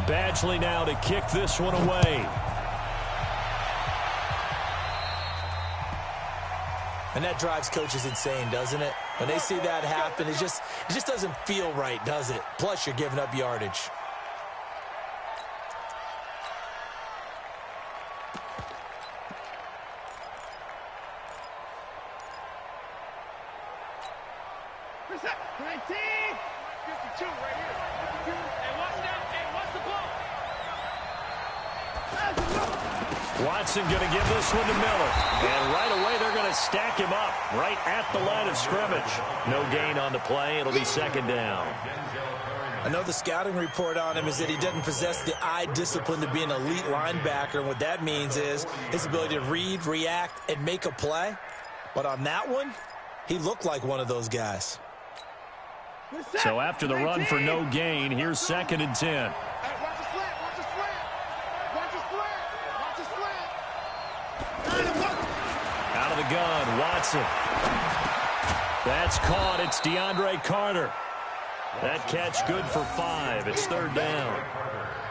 Badgley now to kick this one away. And that drives coaches insane, doesn't it? When they see that happen, it just doesn't feel right, does it? Plus, you're giving up yardage. What's that? 19! 52 right here. 52. And watch that. And watch the ball. Watson going to give this one to Miller. And right away, they're going to stack him up right at the line of scrimmage. No gain on the play. It'll be second down. I know the scouting report on him is that he doesn't possess the eye discipline to be an elite linebacker. And what that means is his ability to read, react, and make a play. But on that one, he looked like one of those guys. So after the run for no gain, here's 2nd and 10. Out of the gun, Watson. That's caught. It's DeAndre Carter. That catch good for 5. It's 3rd down.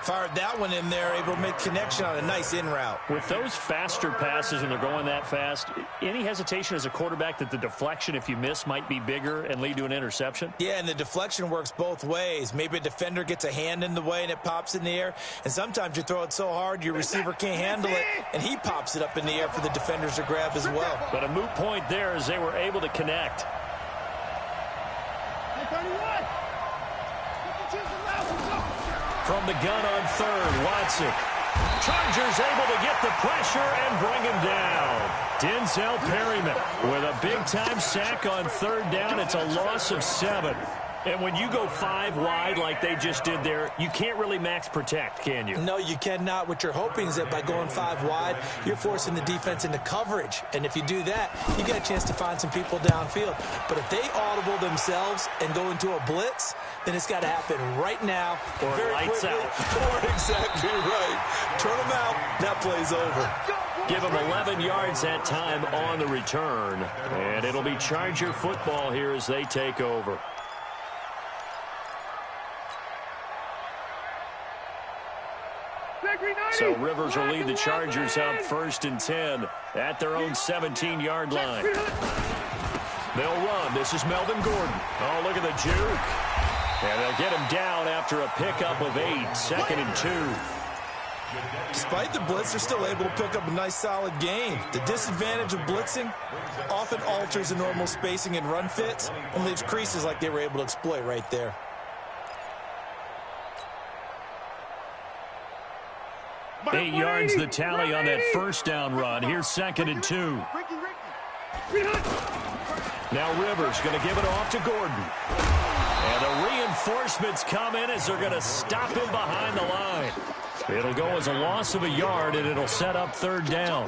Fired that one in there, able to make connection on a nice in route. With those faster passes and they're going that fast, any hesitation as a quarterback that the deflection, if you miss, might be bigger and lead to an interception? Yeah, and the deflection works both ways. Maybe a defender gets a hand in the way and it pops in the air, and sometimes you throw it so hard your receiver can't handle it, and he pops it up in the air for the defenders to grab as well. But a moot point there as they were able to connect. From the gun on 3rd, Watson. Chargers able to get the pressure and bring him down. Denzel Perryman with a big-time sack on 3rd down. It's a loss of 7. And when you go 5 wide like they just did there, you can't really max protect, can you? No, you cannot. What you're hoping is that by going 5 wide, you're forcing the defense into coverage. And if you do that, you get a chance to find some people downfield. But if they audible themselves and go into a blitz, then it's got to happen right now. Or lights quickly. out. Or exactly right. Turn them out. That play's over. Give them 11 yards that time on the return. And it'll be Charger football here as they take over. So Rivers will lead the Chargers up 1st and 10 at their own 17-yard line. They'll run. This is Melvin Gordon. Oh, look at the juke. And they'll get him down after a pickup of 8, 2nd and 2. Despite the blitz, they're still able to pick up a nice, solid gain. The disadvantage of blitzing often alters the normal spacing and run fits and leaves creases like they were able to exploit right there. 8 yards the tally on that 1st down run. Here's 2nd and 2. Now Rivers going to give it off to Gordon. And the reinforcements come in as they're going to stop him behind the line. It'll go as a loss of a yard, and it'll set up 3rd down.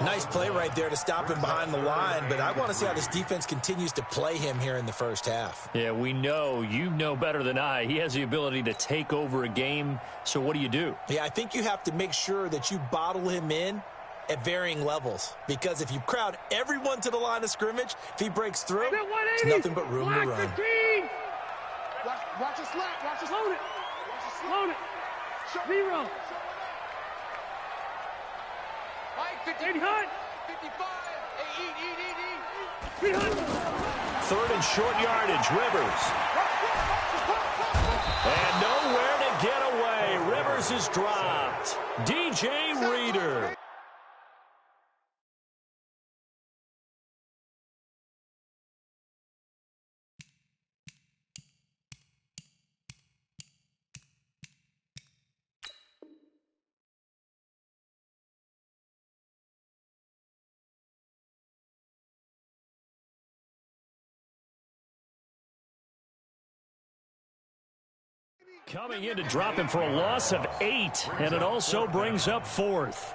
Nice play right there to stop him behind the line, but I want to see how this defense continues to play him here in the 1st half. Yeah, we know. You know better than I. He has the ability to take over a game, so what do? Yeah, I think you have to make sure that you bottle him in at varying levels, because if you crowd everyone to the line of scrimmage, if he breaks through, it's nothing but room to run. Watch the slap. Watch the load it. Load it. 0. 55. 3rd and short yardage, Rivers. And nowhere to get away. Rivers is dropped. DJ Reader. Coming in to drop him for a loss of 8, and it also brings up 4th.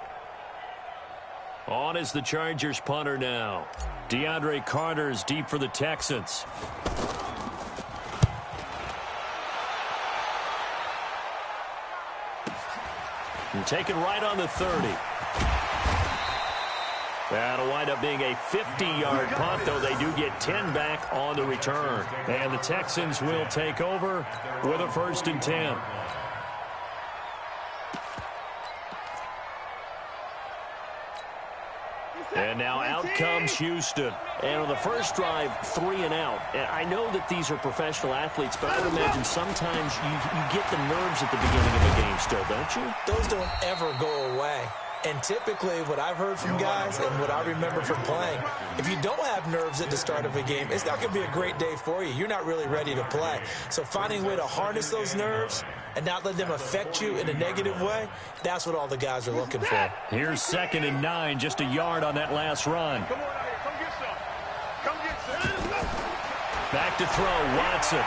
On is the Chargers punter now. DeAndre Carter is deep for the Texans. And taken right on the 30. That'll wind up being a 50-yard punt, though they do get 10 back on the return. And the Texans will take over with a 1st and 10. comes Houston. And on the first drive, 3 and out. I know that these are professional athletes, but I would imagine sometimes you get the nerves at the beginning of a game still, don't you? Those don't ever go away. And typically, what I've heard from guys and what I remember from playing, if you don't have nerves at the start of a game, it's not going to be a great day for you. You're not really ready to play. So finding a way to harness those nerves and not let them affect you in a negative way, that's what all the guys are looking for. Here's 2nd and 9, just a yard on that last run. Come on out here. Come get some. Come get some. Back to throw, Watson.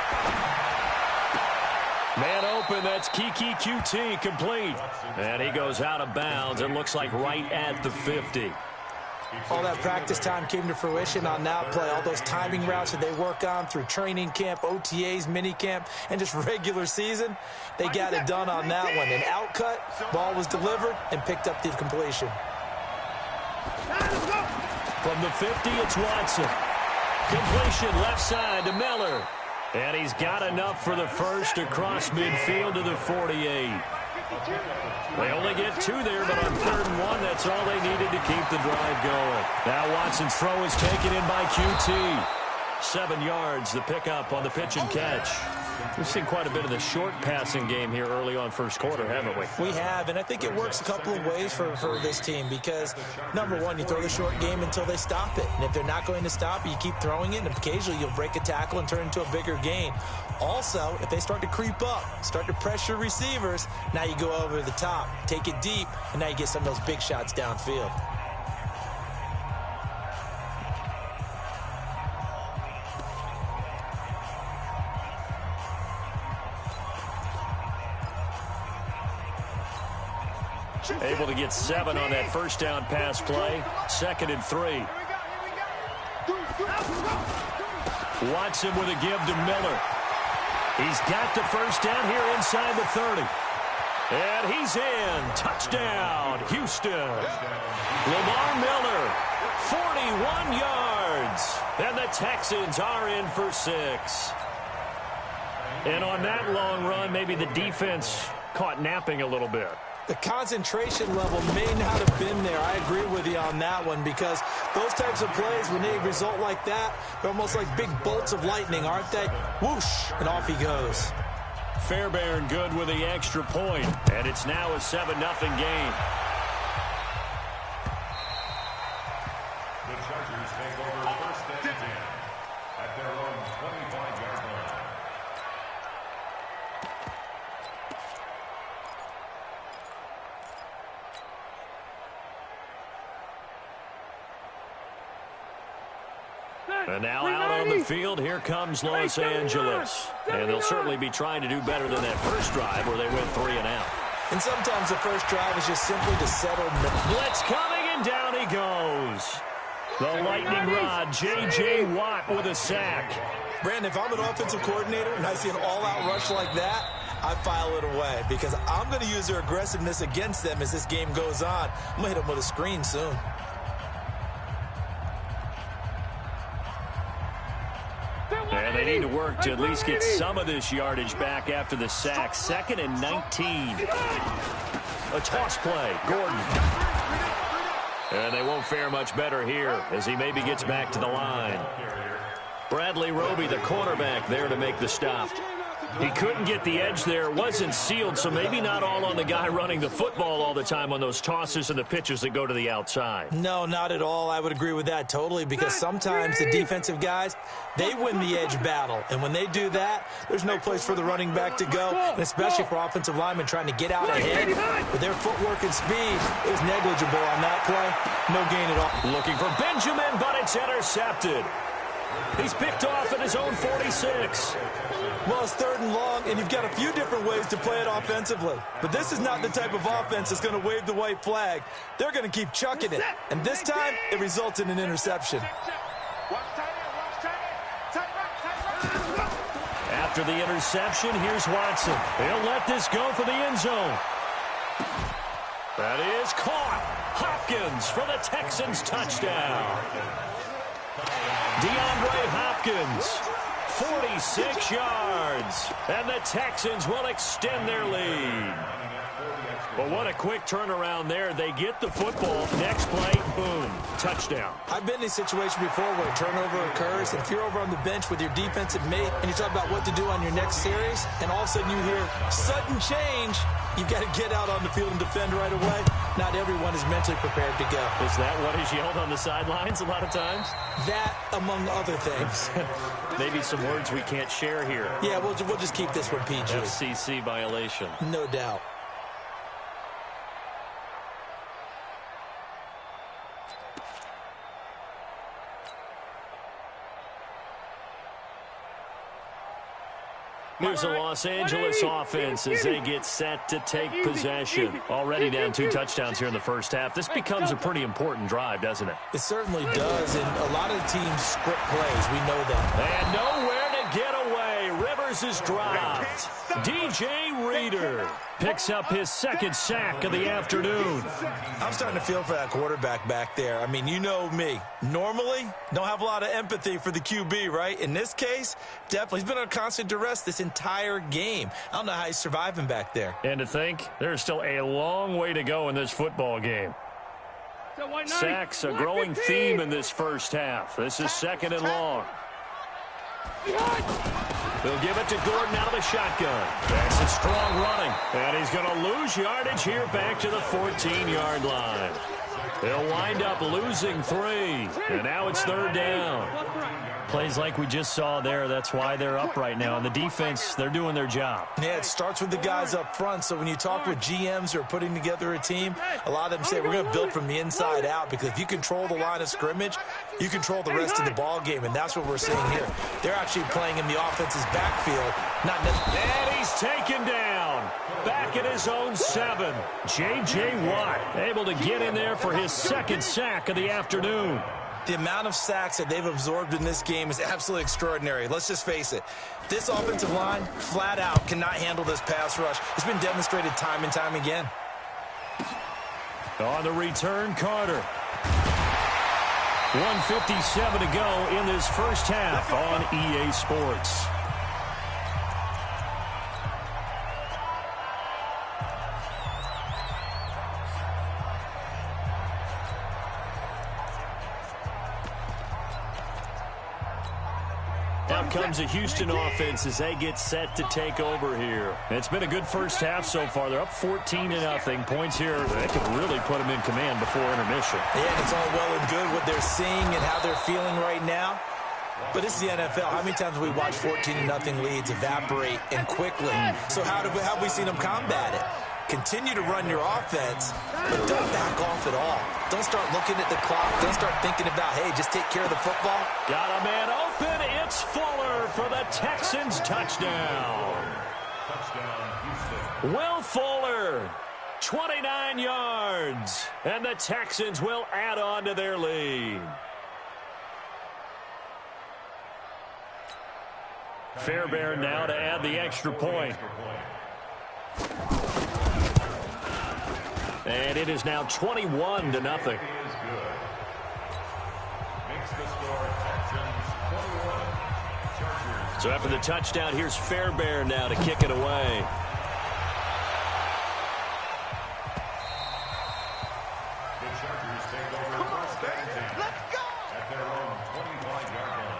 Man open, that's Kiki QT, complete. And he goes out of bounds. It looks like right at the 50. All that practice time came to fruition on that play. All those timing routes that they work on through training camp, OTAs, minicamp, and just regular season, they got it done on that one. An outcut, ball was delivered, and picked up the completion. From the 50, it's Watson. Completion left side to Miller. And he's got enough for the first across midfield to the 48. They only get 2 there, but on 3rd and 1, that's all they needed to keep the drive going. Now Watson's throw is taken in by QT. 7 yards, the pickup on the pitch and catch. We've seen quite a bit of the short passing game here early on first quarter, haven't we? We have, and I think it works a couple of ways for this team because, number one, you throw the short game until they stop it. And if they're not going to stop it, you keep throwing it, and occasionally you'll break a tackle and turn it into a bigger gain. Also, if they start to creep up, start to pressure receivers, now you go over the top, take it deep, and now you get some of those big shots downfield. Able to get 7 on that first down pass play. 2nd and 3. Watson with a give to Miller. He's got the first down here inside the 30. And he's in. Touchdown, Houston. Lamar Miller, 41 yards. And the Texans are in for 6. And on that long run, maybe the defense caught napping a little bit. The concentration level may not have been there. I agree with you on that one because those types of plays, when they result like that, they're almost like big bolts of lightning, aren't they? Whoosh, and off he goes. Fairbairn good with the extra point, and it's now a 7-0 game. The Chargers take over 1st and 10 at their own 25-yard line. And now out on the field, here comes Los Angeles. And they'll certainly be trying to do better than that first drive where they went 3 and out. And sometimes the first drive is just simply to settle. Blitz coming, and down he goes. The lightning rod, J.J. Watt with a sack. Brandon, if I'm an offensive coordinator and I see an all-out rush like that, I file it away because I'm going to use their aggressiveness against them as this game goes on. I'm going to hit them with a screen soon. And they need to work to at least get some of this yardage back after the sack. 2nd and 19. A toss play, Gordon. And they won't fare much better here as he maybe gets back to the line. Bradley Roby, the quarterback, there to make the stop. He couldn't get the edge there, wasn't sealed, so maybe not all on the guy running the football all the time on those tosses and the pitches that go to the outside. No, not at all. I would agree with that totally because sometimes the defensive guys, they win the edge battle. And when they do that, there's no place for the running back to go, and especially for offensive linemen trying to get out ahead. With their footwork and speed, it was negligible on that play. No gain at all. Looking for Benjamin, but it's intercepted. He's picked off at his own 46. Well, it's 3rd and long, and you've got a few different ways to play it offensively. But this is not the type of offense that's going to wave the white flag. They're going to keep chucking it. And this time, it results in an interception. After the interception, here's Watson. He'll let this go for the end zone. That is caught. Hopkins for the Texans touchdown. DeAndre Hopkins, 46 yards. And the Texans will extend their lead. But what a quick turnaround there. They get the football. Next play, boom, touchdown. I've been in a situation before where a turnover occurs. If you're over on the bench with your defensive mate and you talk about what to do on your next series, and all of a sudden you hear sudden change, you've got to get out on the field and defend right away. Not everyone is mentally prepared to go. Is that what is yelled on the sidelines a lot of times? That, among other things. Maybe some words we can't share here. Yeah, we'll just keep this one PG. FCC violation. No doubt. Here's the Los Angeles offense as they get set to take possession. Already down 2 touchdowns here in the first half. This becomes a pretty important drive, doesn't it? It certainly does, and a lot of the teams script plays. We know that. And nowhere to get away. Rivers is dropped. DJ Reader picks up his second sack of the afternoon. I'm starting to feel for that quarterback back there. I mean, you know me. Normally, don't have a lot of empathy for the QB, right? In this case, definitely. He's been under constant duress this entire game. I don't know how he's surviving back there. And to think, there's still a long way to go in this football game. Sacks, a growing theme in this first half. This is second and long. They'll give it to Gordon out of the shotgun. That's a strong running. And he's going to lose yardage here back to the 14-yard line. They'll wind up losing 3. And now it's third down. Plays like we just saw there. That's why they're up right now. And the defense, they're doing their job. Yeah, it starts with the guys up front. So when you talk with GMs who are putting together a team, a lot of them say we're going to build from the inside out, because if you control the line of scrimmage, you control the rest of the ball game, and that's what we're seeing here. They're actually playing in the offense's backfield. And he's taken down. Back at his own 7. J.J. Watt able to get in there for his second sack of the afternoon. The amount of sacks that they've absorbed in this game is absolutely extraordinary. Let's just face it. This offensive line, flat out, cannot handle this pass rush. It's been demonstrated time and time again. On the return, Carter. 1:57 to go in this first half on EA Sports. Out comes the Houston offense as they get set to take over here. It's been a good first half so far. They're up 14-0. Points here, they could really put them in command before intermission. Yeah, and it's all well and good what they're seeing and how they're feeling right now. But this is the NFL. How many times have we watched 14-0 leads evaporate and quickly? So how have we seen them combat it? Continue to run your offense, but don't back off at all. Don't start looking at the clock. Don't start thinking about, hey, just take care of the football. Got a man open. It's Fuller for the Texans touchdown. Will Fuller, 29 yards. And the Texans will add on to their lead. Fairbairn now to add the extra point. And it is now 21-0. So after the touchdown, here's Fairbairn now to kick it away. The Chargers take over first and 10 at their own 25-yard line.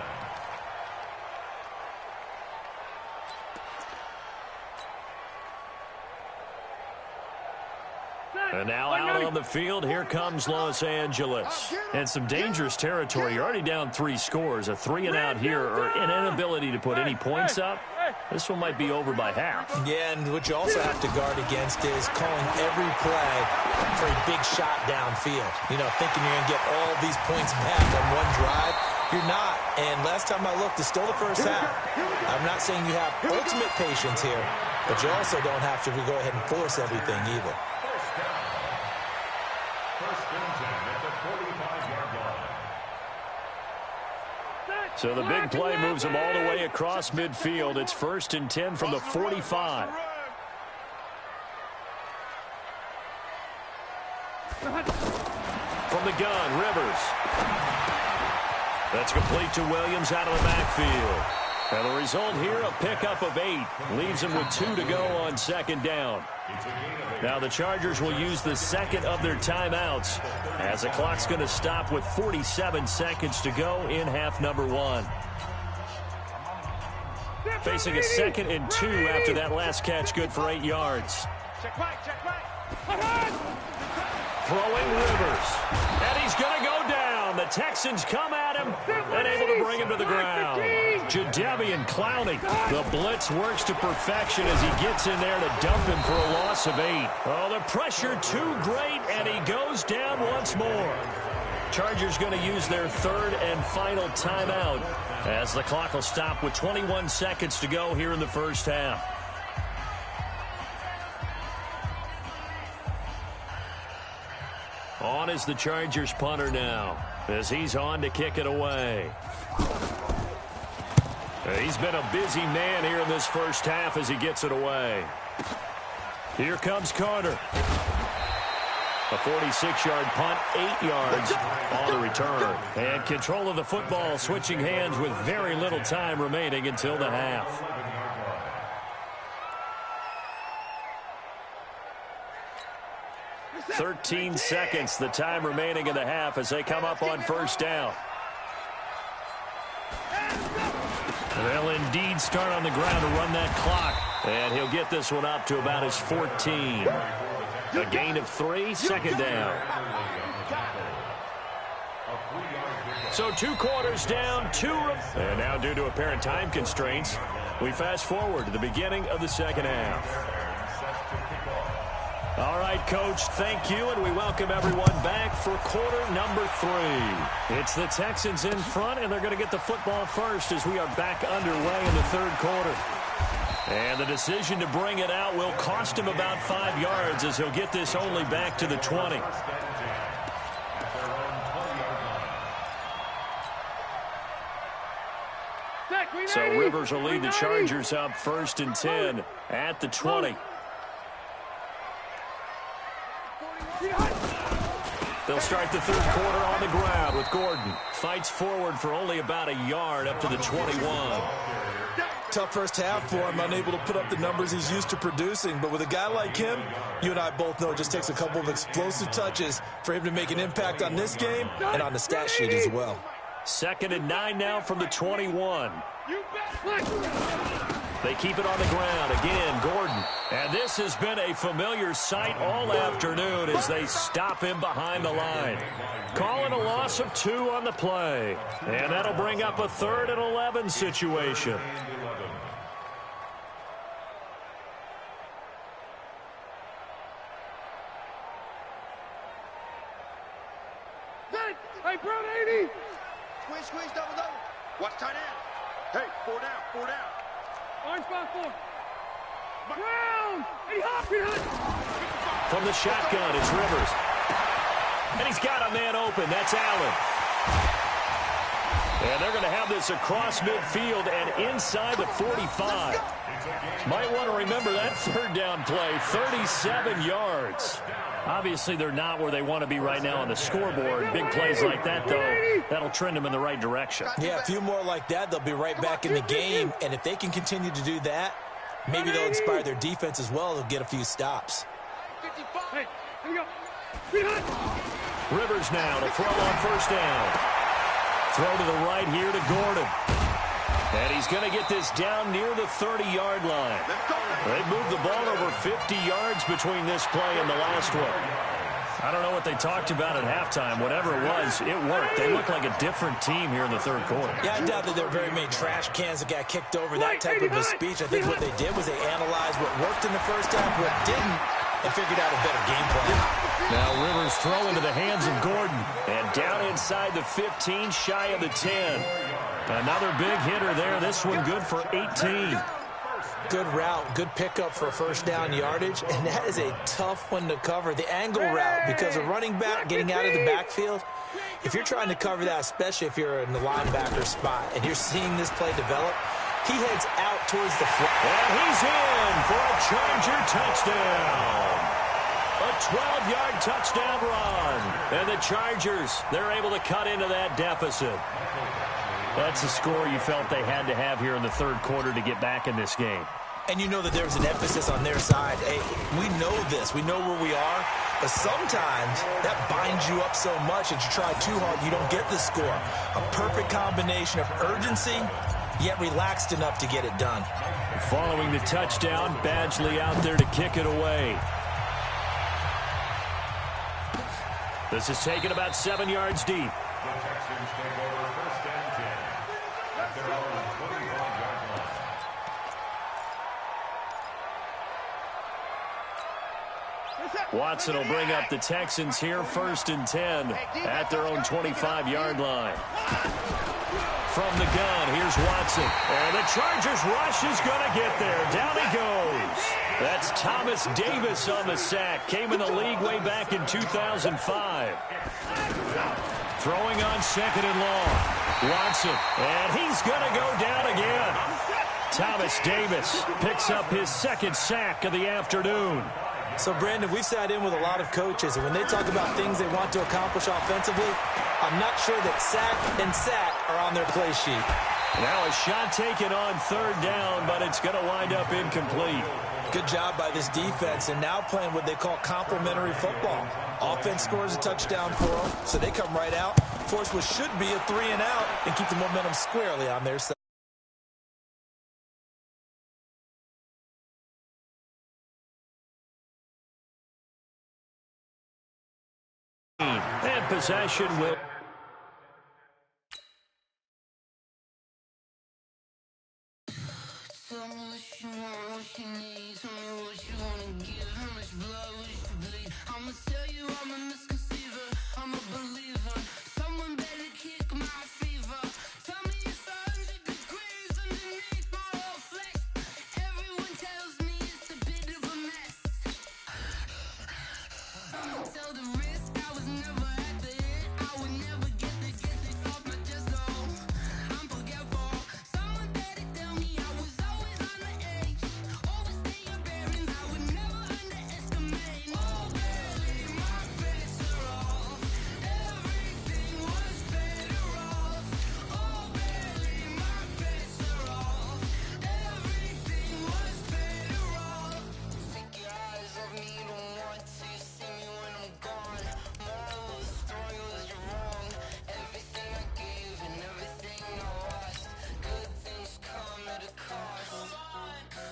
And now out on the field, here comes Los Angeles. And some dangerous territory. You're already down 3 scores. A 3-and-out here, or an inability to put any points up. This one might be over by half. Yeah, and what you also have to guard against is calling every play for a big shot downfield. You know, thinking you're going to get all these points back on one drive. You're not. And last time I looked, it's still the first half. I'm not saying you have ultimate patience here, but you also don't have to go ahead and force everything either. So the big play moves them all the way across midfield. It's 1st and 10 from the 45. From the gun, Rivers. That's complete to Williams out of the backfield. And the result here, a pickup of 8. Leaves them with 2 to go on second down. Now the Chargers will use the second of their timeouts as the clock's going to stop with 47 seconds to go in half number 1. Facing a 2nd and 2 after that last catch, good for 8 yards. Check right, check right. Throwing Rivers. And he's going to go down. The Texans come at him and able to bring him to the ground. Jadeveon Clowney. The blitz works to perfection as he gets in there to dump him for a loss of 8. Oh, the pressure too great, and he goes down once more. Chargers going to use their 3rd and final timeout as the clock will stop with 21 seconds to go here in the first half. On is the Chargers punter now as he's on to kick it away. He's been a busy man here in this first half as he gets it away. Here comes Carter. A 46-yard punt, 8 yards on the return. And control of the football, switching hands with very little time remaining until the half. "13 seconds, the time remaining in the half as they come up on first down. They'll indeed start on the ground to run that clock. And he'll get this one up to about his 14. A gain of 3, second down. So 2 quarters down, 2. And now due to apparent time constraints, we fast forward to the beginning of the second half. All right, Coach, thank you, and we welcome everyone back for quarter number 3. It's the Texans in front, and they're going to get the football first as we are back underway in the 3rd quarter. And the decision to bring it out will cost him about 5 yards as he'll get this only back to the 20. So Rivers will lead the Chargers up 1st and 10 at the 20. They'll start the 3rd quarter on the ground with Gordon. Fights forward for only about a yard up to the 21. Tough first half for him, unable to put up the numbers he's used to producing. But with a guy like him, you and I both know it just takes a couple of explosive touches for him to make an impact on this game and on the stat sheet as well. 2nd and 9 now from the 21. They keep it on the ground. Again, Gordon. And this has been a familiar sight all afternoon as they stop him behind the line. Calling a loss of 2 on the play. And that'll bring up a 3rd and 11 situation. Hey, Brown 80. Squeeze, double. Watch tight end. Hey, 4 down. Orange bound 4. Brown! And he hopped behind. From the shotgun, it's Rivers. And he's got a man open. That's Allen. And they're going to have this across midfield and inside the 45. Might want to remember that 3rd down play, 37 yards. Obviously, they're not where they want to be right now on the scoreboard. Big plays like that, though, that'll trend them in the right direction. Yeah, a few more like that, they'll be right back in the game. And if they can continue to do that, maybe they'll inspire their defense as well. They'll get a few stops. Hey, here we go. Rivers now to throw on first down. Throw to the right here to Gordon. And he's going to get this down near the 30-yard line. They've moved the ball over 50 yards between this play and the last one. I don't know what they talked about at halftime. Whatever it was, it worked. They look like a different team here in the 3rd quarter. Yeah, I doubt that there were very many trash cans that got kicked over, that type of a speech. I think what they did was they analyzed what worked in the first half, what didn't, and figured out a better game plan. Now Rivers throw into the hands of Gordon. And down inside the 15, shy of the 10. Another big hitter there. This one good for 18. Good route, good pickup for first down yardage, and that is a tough one to cover. The angle route, because a running back getting out of the backfield, if you're trying to cover that, especially if you're in the linebacker spot, and you're seeing this play develop, he heads out towards the front. And he's in for a Charger touchdown. A 12-yard touchdown run. And the Chargers, they're able to cut into that deficit. That's a score you felt they had to have here in the third quarter to get back in this game. And you know that there was an emphasis on their side. Hey, we know this. We know where we are. But sometimes that binds you up so much that you try too hard, you don't get the score. A perfect combination of urgency, yet relaxed enough to get it done. Following the touchdown, Badgley out there to kick it away. This is taken about 7 yards deep. The Texans take over first and 10 at their own 25-yard line. Watson will bring up the Texans here first and 10 at their own 25-yard line. From the gun, here's Watson. And the Chargers rush is going to get there. Down he goes. That's Thomas Davis on the sack. Came in the league way back in 2005. Throwing on second and long. Watson. And he's going to go down again. Thomas Davis picks up his second sack of the afternoon. So, Brandon, we've sat in with a lot of coaches, and when they talk about things they want to accomplish offensively, I'm not sure that sack and sack are on their play sheet. Now a shot taken on third down, but it's going to wind up incomplete. Good job by this defense, and now playing what they call complementary football. Offense scores a touchdown for them, so they come right out, force what should be a 3-and-out, and keep the momentum squarely on their side. And possession will... Tell me what you want, what you need. Tell me what you wanna give. How much blood would you bleed? I'ma tell you I'm a misconceiver. I'm a believer. Someone better kick my fever. Tell me it's 100 degrees underneath my whole flesh. Everyone tells me it's a bit of a mess. I'ma tell the risk I was never at the end. I would never get the off my chest, no. I'm forgetful. Someone better tell me I was always on the edge. Overstay your bearings, I would never underestimate. Oh, barely, my bets are off. Everything was better off. Oh, barely, my bets are off. Everything was better off. Take your eyes off me, don't want to see me when I'm gone. Moral of the story was you're wrong. Everything I gave and everything I lost. Good things come at a cost.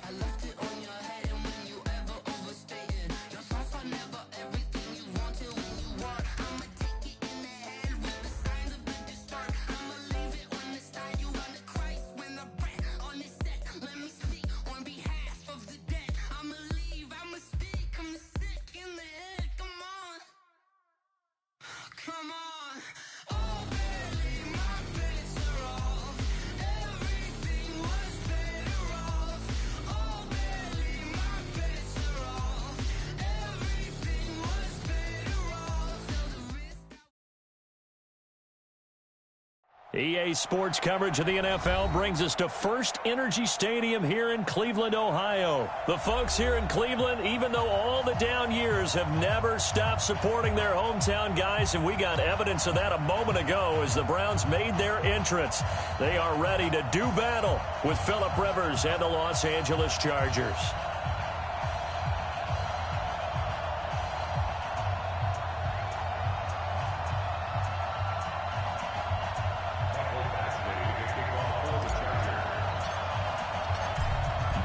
I left it on your head, and when you ever overstated, your thoughts are never everything you wanted when you want. I'ma take it in the head with the signs of a start. I'ma leave it on the side. You run the Christ when I breath on this set. Let me speak on behalf of the dead. I'ma leave, I'ma speak. I'm sick in the head. Come on. Come on. Oh, barely, my bets are off. Everything was better off. Oh, barely, my bets are off. Everything was better off. Till the wrist. EA Sports coverage of the NFL brings us to First Energy Stadium here in Cleveland, Ohio. The folks here in Cleveland, even though all the down years, have never stopped supporting their hometown guys, and we got evidence of that a moment ago as the Browns made their entrance. They are ready to do battle with Phillip Rivers and the Los Angeles Chargers.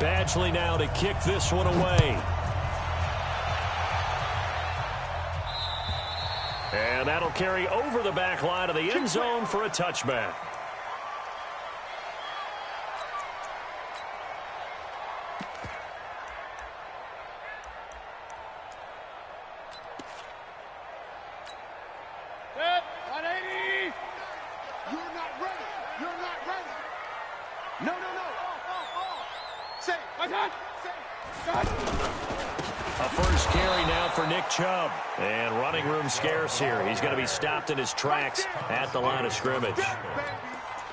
Badgley now to kick this one away. And that'll carry over the back line of the end zone for a touchback. Set, 180. You're not ready. You're not ready. No, no, no. Say, my God. A first carry now for Nick Chubb. And running room scarce here. He's going to be stopped in his tracks at the line of scrimmage.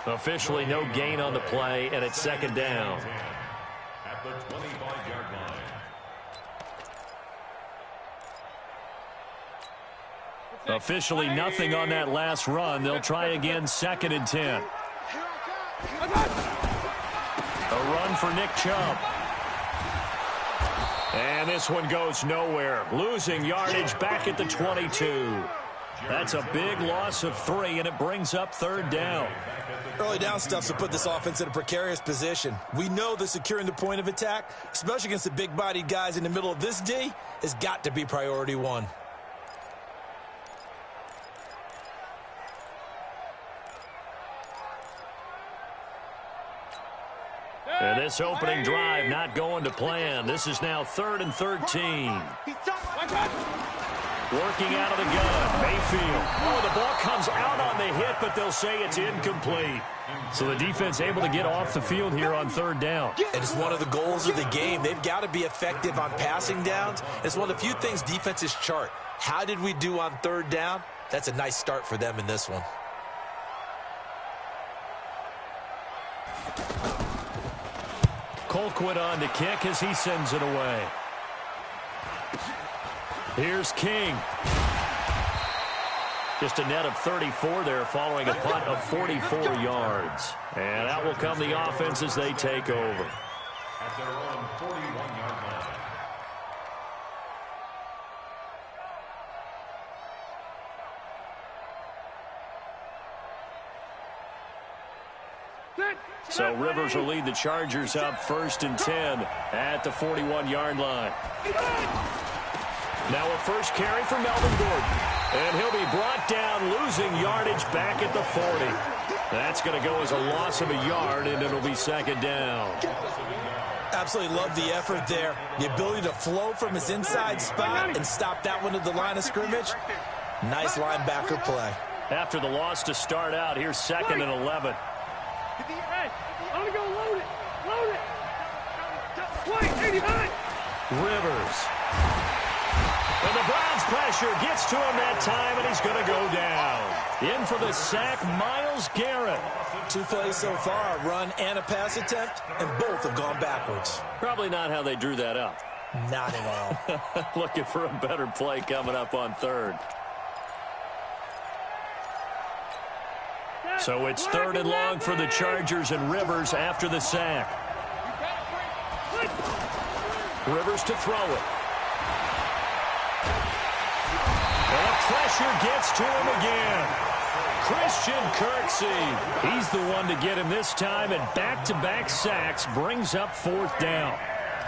Officially no gain on the play, and it's second down. At the 25-yard line. Officially nothing on that last run. They'll try again, second and 10. A run for Nick Chubb. And this one goes nowhere. Losing yardage back at the 22. That's a big loss of 3, and it brings up 3rd down. Early down stuff to put this offense in a precarious position. We know that securing the point of attack, especially against the big-bodied guys in the middle of this D, has got to be priority 1. And this opening drive not going to plan. This is now 3rd and 13. Working out of the gun, Mayfield. Oh, the ball comes out on the hit, but they'll say it's incomplete. So the defense able to get off the field here on 3rd down. It is one of the goals of the game. They've got to be effective on passing downs. It's one of the few things defenses chart. How did we do on 3rd down? That's a nice start for them in this one. Colquitt on to kick as he sends it away. Here's King. Just a net of 34 there following a punt of 44 yards. And out will come the offense as they take over. At their own 41-yard line. So Rivers will lead the Chargers up 1st and 10 at the 41-yard line. Now a first carry for Melvin Gordon. And he'll be brought down, losing yardage back at the 40. That's going to go as a loss of a yard, and it'll be 2nd down. Absolutely love the effort there. The ability to flow from his inside spot and stop that one at the line of scrimmage. Nice linebacker play. After the loss to start out, here's 2nd and 11. I'm going to go load it. Load it. Wait, 89. Rivers. And the Browns pressure gets to him that time, and he's going to go down. In for the sack, Myles Garrett. 2 plays so far, a run and a pass attempt, and both have gone backwards. Probably not how they drew that up. Not at all. Looking for a better play coming up on 3rd. So it's 3rd and long for the Chargers and Rivers after the sack. Rivers to throw it. And the pressure gets to him again. Christian Kirksey. He's the one to get him this time, and back-to-back sacks brings up 4th down.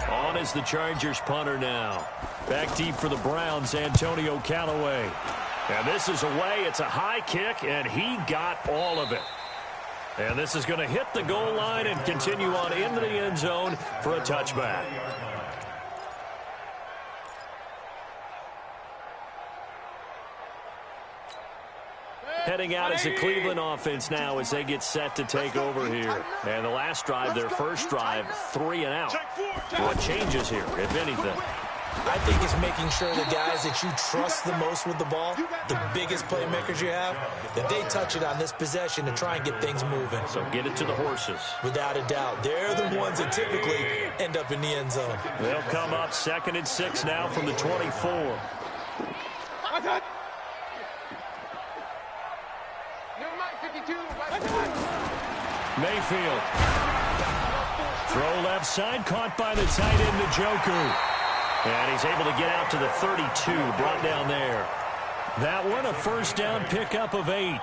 On is the Chargers punter now. Back deep for the Browns, Antonio Callaway. And this is away. It's a high kick, and he got all of it. And this is going to hit the goal line and continue on into the end zone for a touchback. Heading out is the Cleveland offense now as they get set to take over here. And the last drive, their first drive, 3 and out. What changes here, if anything? I think it's making sure the guys that you trust the most with the ball, the biggest playmakers you have, that they touch it on this possession to try and get things moving. So get it to the horses. Without a doubt. They're the ones that typically end up in the end zone. They'll come up 2nd and 6 now from the 24. Mayfield. Throw left side, caught by the tight end, Njoku. And he's able to get out to the 32, brought down there. That one, a first down pickup of 8.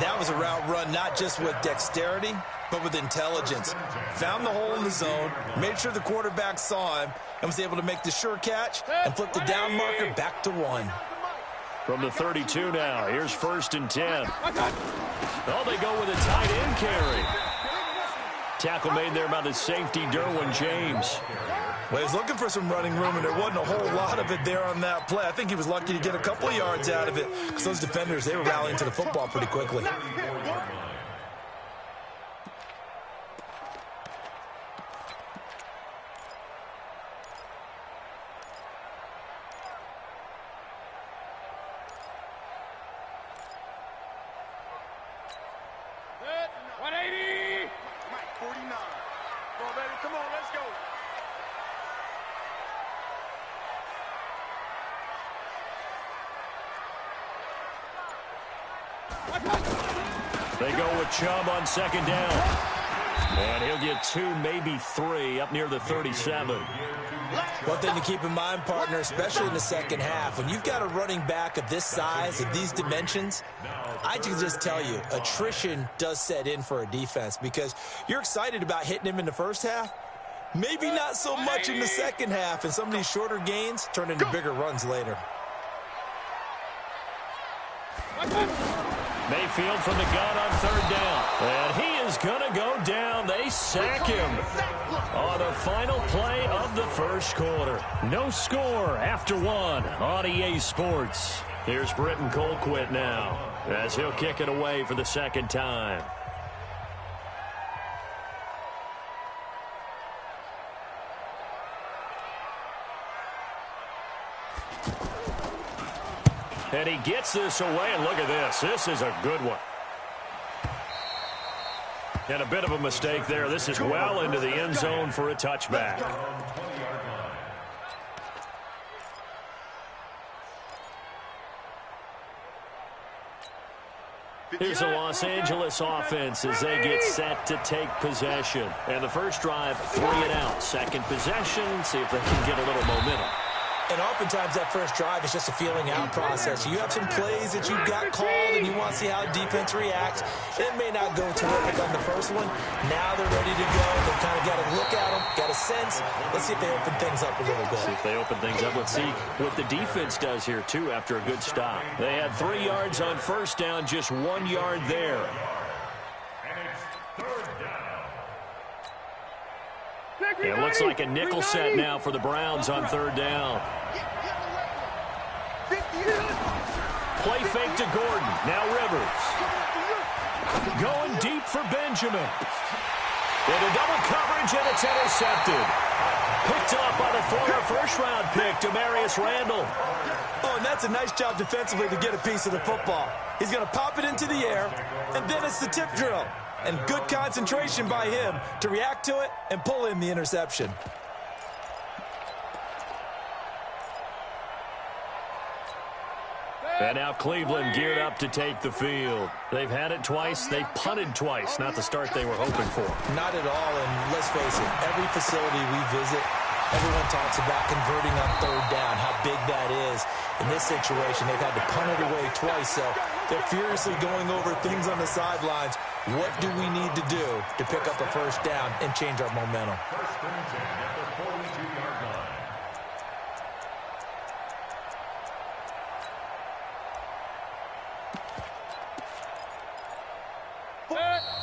That was a route run not just with dexterity, but with intelligence. Found the hole in the zone, made sure the quarterback saw him, and was able to make the sure catch and flip the down marker back to 1. From the 32 now, here's 1st and 10. Oh, they go with a tight end carry. Tackle made there by the safety, Derwin James. Well, he was looking for some running room, and there wasn't a whole lot of it there on that play. I think he was lucky to get a couple of yards out of it because those defenders, they were rallying to the football pretty quickly. They go with Chubb on second down. And he'll get 2, maybe 3, up near the 37. One thing to keep in mind, partner, especially in the second half, when you've got a running back of this size, of these dimensions, I can just tell you, attrition does set in for a defense because you're excited about hitting him in the first half, maybe not so much in the second half, and some of these shorter gains turn into bigger runs later. Mayfield from the gun on third down. And he is going to go down. They sack him on the final play of the first quarter. No score after 1 on EA Sports. Here's Britton Colquitt now as he'll kick it away for the second time. And he gets this away, and look at this. This is a good one. And a bit of a mistake there. This is well into the end zone for a touchback. Here's the Los Angeles offense as they get set to take possession. And the first drive, 3 and out. Second possession, see if they can get a little momentum. And oftentimes that first drive is just a feeling out process. You have some plays that you've got called and you want to see how defense reacts. It may not go terrific on the first one. Now they're ready to go. They've kind of got to look at them, got a sense. Let's see if they open things up a little bit. See if they open things up. Let's see what the defense does here, too, after a good stop. They had 3 yards on first down, just 1 yard there. It looks like a nickel set now for the Browns on third down. Play fake to Gordon. Now Rivers. Going deep for Benjamin. Into double coverage, and it's intercepted. Picked up by the former first-round pick, Demarius Randall. Oh, and that's a nice job defensively to get a piece of the football. He's going to pop it into the air, and then it's the tip drill. And good concentration by him to react to it and pull in the interception. And now Cleveland geared up to take the field. They've had it twice. They've punted twice. Not the start they were hoping for. Not at all. And let's face it, every facility we visit, everyone talks about converting on third down, how big that is. In this situation, they've had to punt it away twice, so they're furiously going over things on the sidelines. What do we need to do to pick up a first down and change our momentum? First and 10 at the 42-yard line.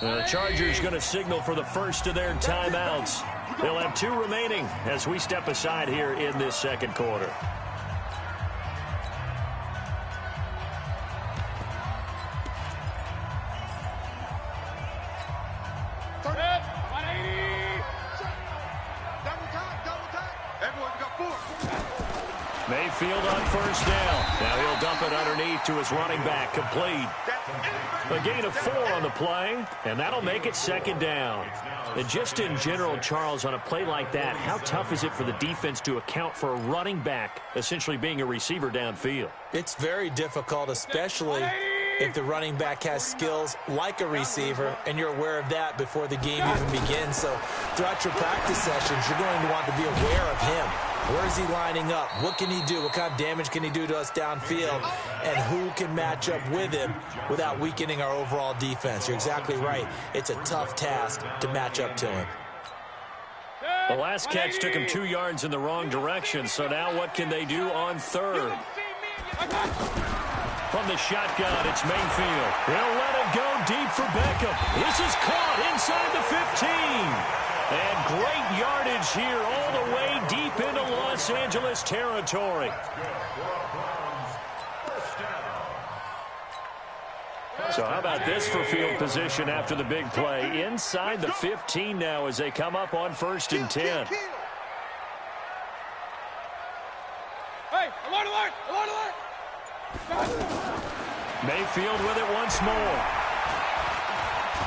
The Chargers going to signal for the first of their timeouts. They'll have 2 remaining as we step aside here in this second quarter. Mayfield on first down. Now he'll dump it underneath to his running back. Complete. A gain of 4 on the play, and that'll make it second down. And just in general, Charles, on a play like that, how tough is it for the defense to account for a running back essentially being a receiver downfield? It's very difficult, especially if the running back has skills like a receiver, and you're aware of that before the game even begins. So throughout your practice sessions, you're going to want to be aware of him. Where is he lining up? What can he do? What kind of damage can he do to us downfield? And who can match up with him without weakening our overall defense? You're exactly right. It's a tough task to match up to him. The last catch took him 2 yards in the wrong direction, so now what can they do on third? From the shotgun, it's Mayfield. They'll let it go deep for Beckham. This is caught inside the 15. And great yardage here all the way deep into Los Angeles territory. So how about this for field position after the big play? Inside the 15 now as they come up on 1st and 10. Hey, alert, alert, alert, alert. Mayfield with it once more.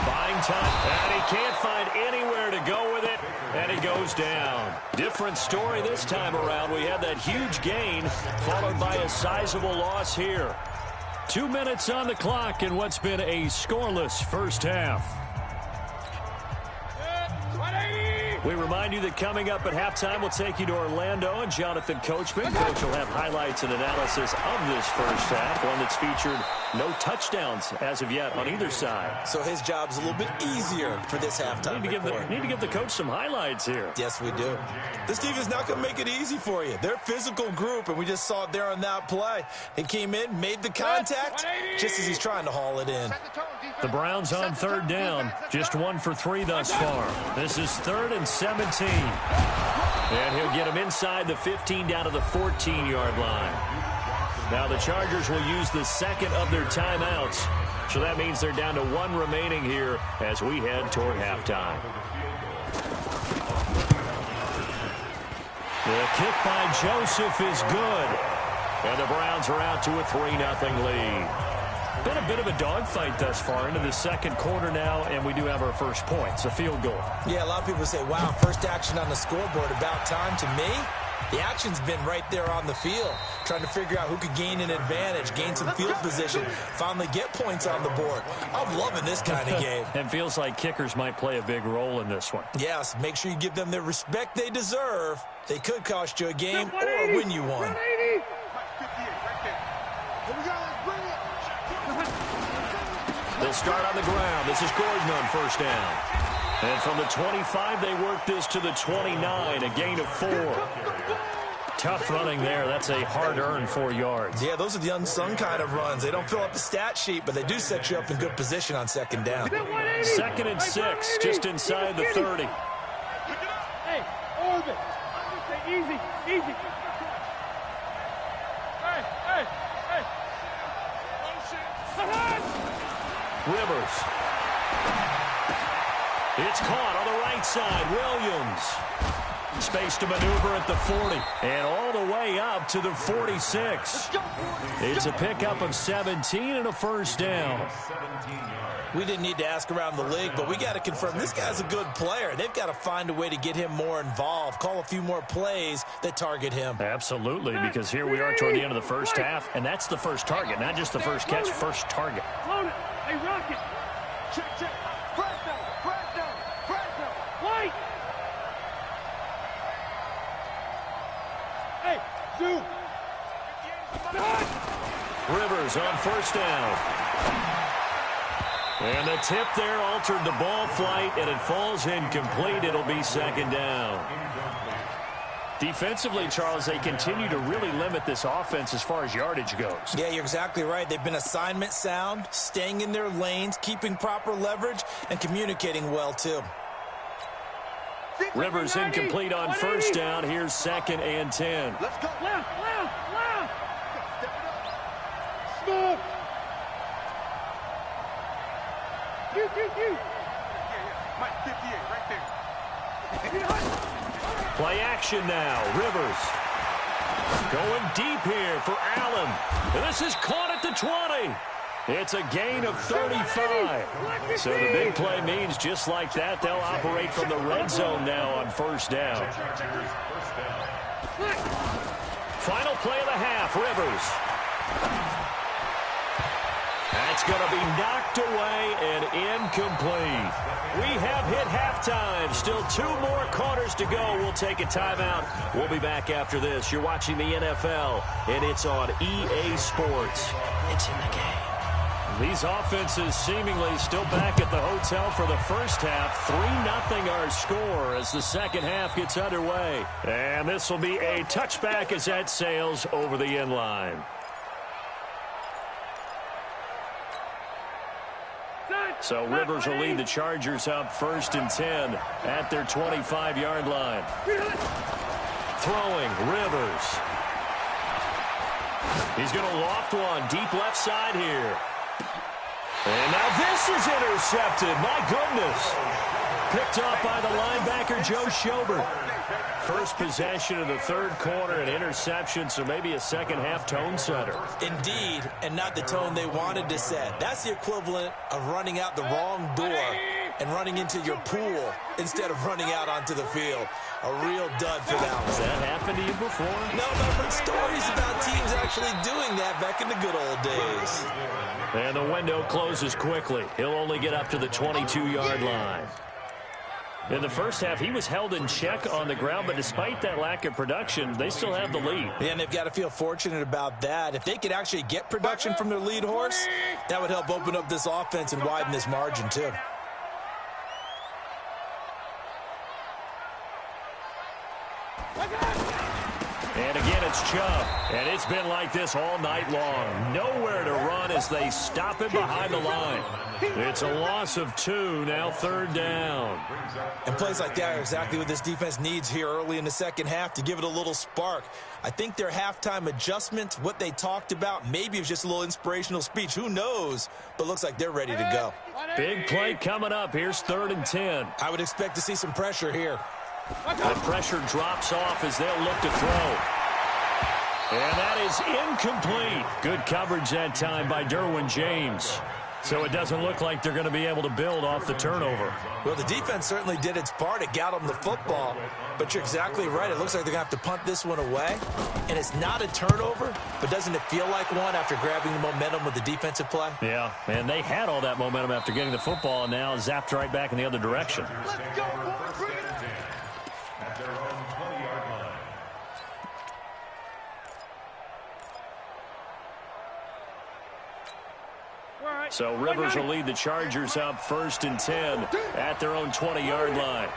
Buying time, and he can't find anywhere to go with it, and he goes down. Different story this time around. We had that huge gain, followed by a sizable loss here. 2 minutes on the clock in what's been a scoreless first half. We remind you that coming up at halftime, we'll take you to Orlando and Jonathan Coachman. Coach will have highlights and analysis of this first half, one that's featured no touchdowns as of yet on either side. So his job's a little bit easier for this halftime report. Need to give the coach some highlights here. Yes, we do. This defense not going to make it easy for you. They're a physical group, and we just saw it there on that play. He came in, made the contact, just as he's trying to haul it in. The Browns on third down, just 1 for 3 thus far. This is 3rd and 17. And he'll get him inside the 15 down to the 14-yard line. Now the Chargers will use the second of their timeouts. So that means they're down to 1 remaining here as we head toward halftime. The kick by Joseph is good. And the Browns are out to a 3-0 lead. Been a bit of a dogfight thus far into the second quarter now, and we do have our first points, a field goal. Yeah, a lot of people say, wow, first action on the scoreboard, about time. To me, the action's been right there on the field, trying to figure out who could gain an advantage, gain some field position, finally get points on the board. I'm loving this kind of game. It feels like kickers might play a big role in this one. Yes, make sure you give them the respect they deserve. They could cost you a game or win you one. They'll start on the ground. This is Gordon on first down. And from the 25, they work this to the 29, a gain of 4. Tough running there. That's a hard-earned 4 yards. Yeah, those are the unsung kind of runs. They don't fill up the stat sheet, but they do set you up in good position on second down. 2nd and 6, just inside the 30. Hey, orbit. Easy, easy. Hey. Rivers. It's caught on the right side. Williams. Space to maneuver at the 40. And all the way up to the 46. It's a pickup of 17 and a first down. We didn't need to ask around the league, but we got to confirm this guy's a good player. They've got to find a way to get him more involved, call a few more plays that target him. Absolutely, because here we are toward the end of the first half, and that's the first target, not just the first catch, first target. Hey, Rocket. Check. Press down. White. Hey, zoom. Rivers on first down. And the tip there altered the ball flight, and it falls incomplete. It'll be second down. Defensively, Charles, they continue to really limit this offense as far as yardage goes. Yeah, you're exactly right. They've been assignment sound, staying in their lanes, keeping proper leverage, and communicating well, too. Rivers incomplete on first down. Here's 2nd and 10. Let's go. Left. Stop. You. Mike, 58, right there. Play action now. Rivers going deep here for Allen. And this is caught at the 20. It's a gain of 35. So the big play means just like that, they'll operate from the red zone now on first down. Final play of the half, Rivers. That's going to be knocked away and incomplete. We have hit halftime. Still 2 more quarters to go. We'll take a timeout. We'll be back after this. You're watching the NFL, and it's on EA Sports. It's in the game. These offenses seemingly still back at the hotel for the first half. 3-0 our score as the second half gets underway. And this will be a touchback as that sails over the end line. So Rivers will lead the Chargers up 1st and 10 at their 25-yard line. Throwing, Rivers. He's going to loft one deep left side here. And now this is intercepted. My goodness. Picked up by the linebacker, Joe Schobert. First possession of the third quarter, an interception, so maybe a second-half tone setter. Indeed, and not the tone they wanted to set. That's the equivalent of running out the wrong door and running into your pool instead of running out onto the field. A real dud for that one. Has that happened to you before? No, but I've heard stories about teams actually doing that back in the good old days. And the window closes quickly. He'll only get up to the 22-yard line. In the first half, he was held in check on the ground, but despite that lack of production, they still have the lead. Yeah, and they've got to feel fortunate about that. If they could actually get production from their lead horse, that would help open up this offense and widen this margin, too. And again, it's Chubb. And it's been like this all night long. Nowhere to run as they stop him behind the line. It's a loss of 2, now 3rd down. And plays like that are exactly what this defense needs here early in the second half to give it a little spark. I think their halftime adjustments, what they talked about, maybe it was just a little inspirational speech. Who knows? But looks like they're ready to go. Big play coming up. Here's 3rd and 10. I would expect to see some pressure here. The pressure drops off as they'll look to throw. And that is incomplete. Good coverage that time by Derwin James. So it doesn't look like they're going to be able to build off the turnover. Well, the defense certainly did its part. It got them the football. But you're exactly right. It looks like they're going to have to punt this one away. And it's not a turnover, but doesn't it feel like one after grabbing the momentum with the defensive play? Yeah, and they had all that momentum after getting the football and now zapped right back in the other direction. Let's go, boys. Bring it. At their own 20-yard line. So Rivers will lead the Chargers up 1st and 10 at their own 20-yard line.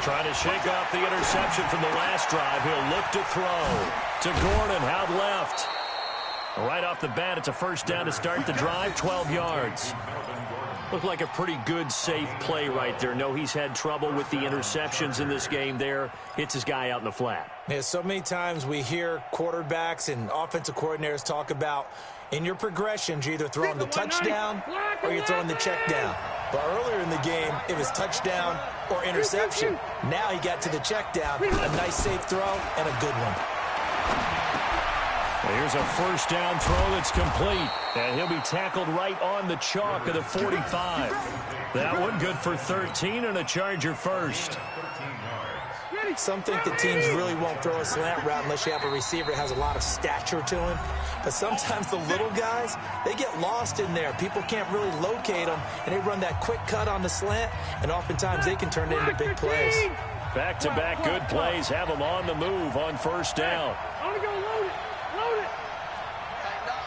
Trying to shake off the interception from the last drive. He'll look to throw to Gordon out left. Right off the bat, it's a 1st down to start the drive, 12 yards. Looked like a pretty good, safe play right there. No, he's had trouble with the interceptions in this game there. Hits his guy out in the flat. Yeah, so many times we hear quarterbacks and offensive coordinators talk about in your progressions, you're either throwing the touchdown or you're throwing the check down. But earlier in the game, it was touchdown or interception. Now he got to the check down. A nice, safe throw and a good one. Here's a 1st down throw that's complete. And he'll be tackled right on the chalk of the 45. That one good for 13 and a Charger first. Some think that teams really won't throw a slant route unless you have a receiver that has a lot of stature to him. But sometimes the little guys, they get lost in there. People can't really locate them, and they run that quick cut on the slant, and oftentimes they can turn it into big plays. Back-to-back good plays have them on the move on 1st down. I'm going to go load it. Load it. Tighten up.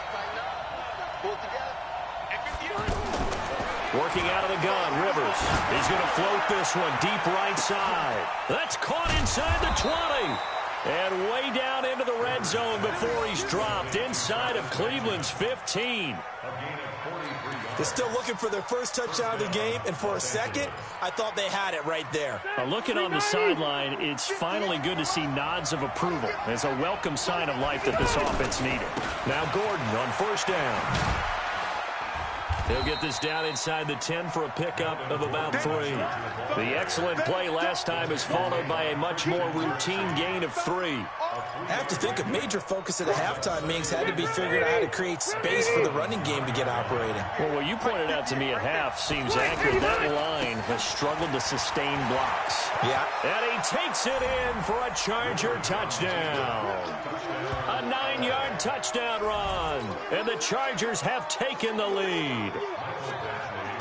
Pull it together. Working out of the gun, Rivers. He's going to float this one deep right side. That's caught inside the 20. And way down into the red zone before he's dropped inside of Cleveland's 15. They're still looking for their first touchdown of the game, and for a second, I thought they had it right there. Looking on the sideline, it's finally good to see nods of approval. It's a welcome sign of life that this offense needed. Now Gordon on 1st down. He'll get this down inside the 10 for a pickup of about 3. The excellent play last time is followed by a much more routine gain of 3. I have to think a major focus at the halftime meetings had to be figuring out how to create space for the running game to get operating. Well, what you pointed out to me at half seems accurate. That line has struggled to sustain blocks. Yeah. And he takes it in for a Charger touchdown. A 9-yard touchdown run. And the Chargers have taken the lead.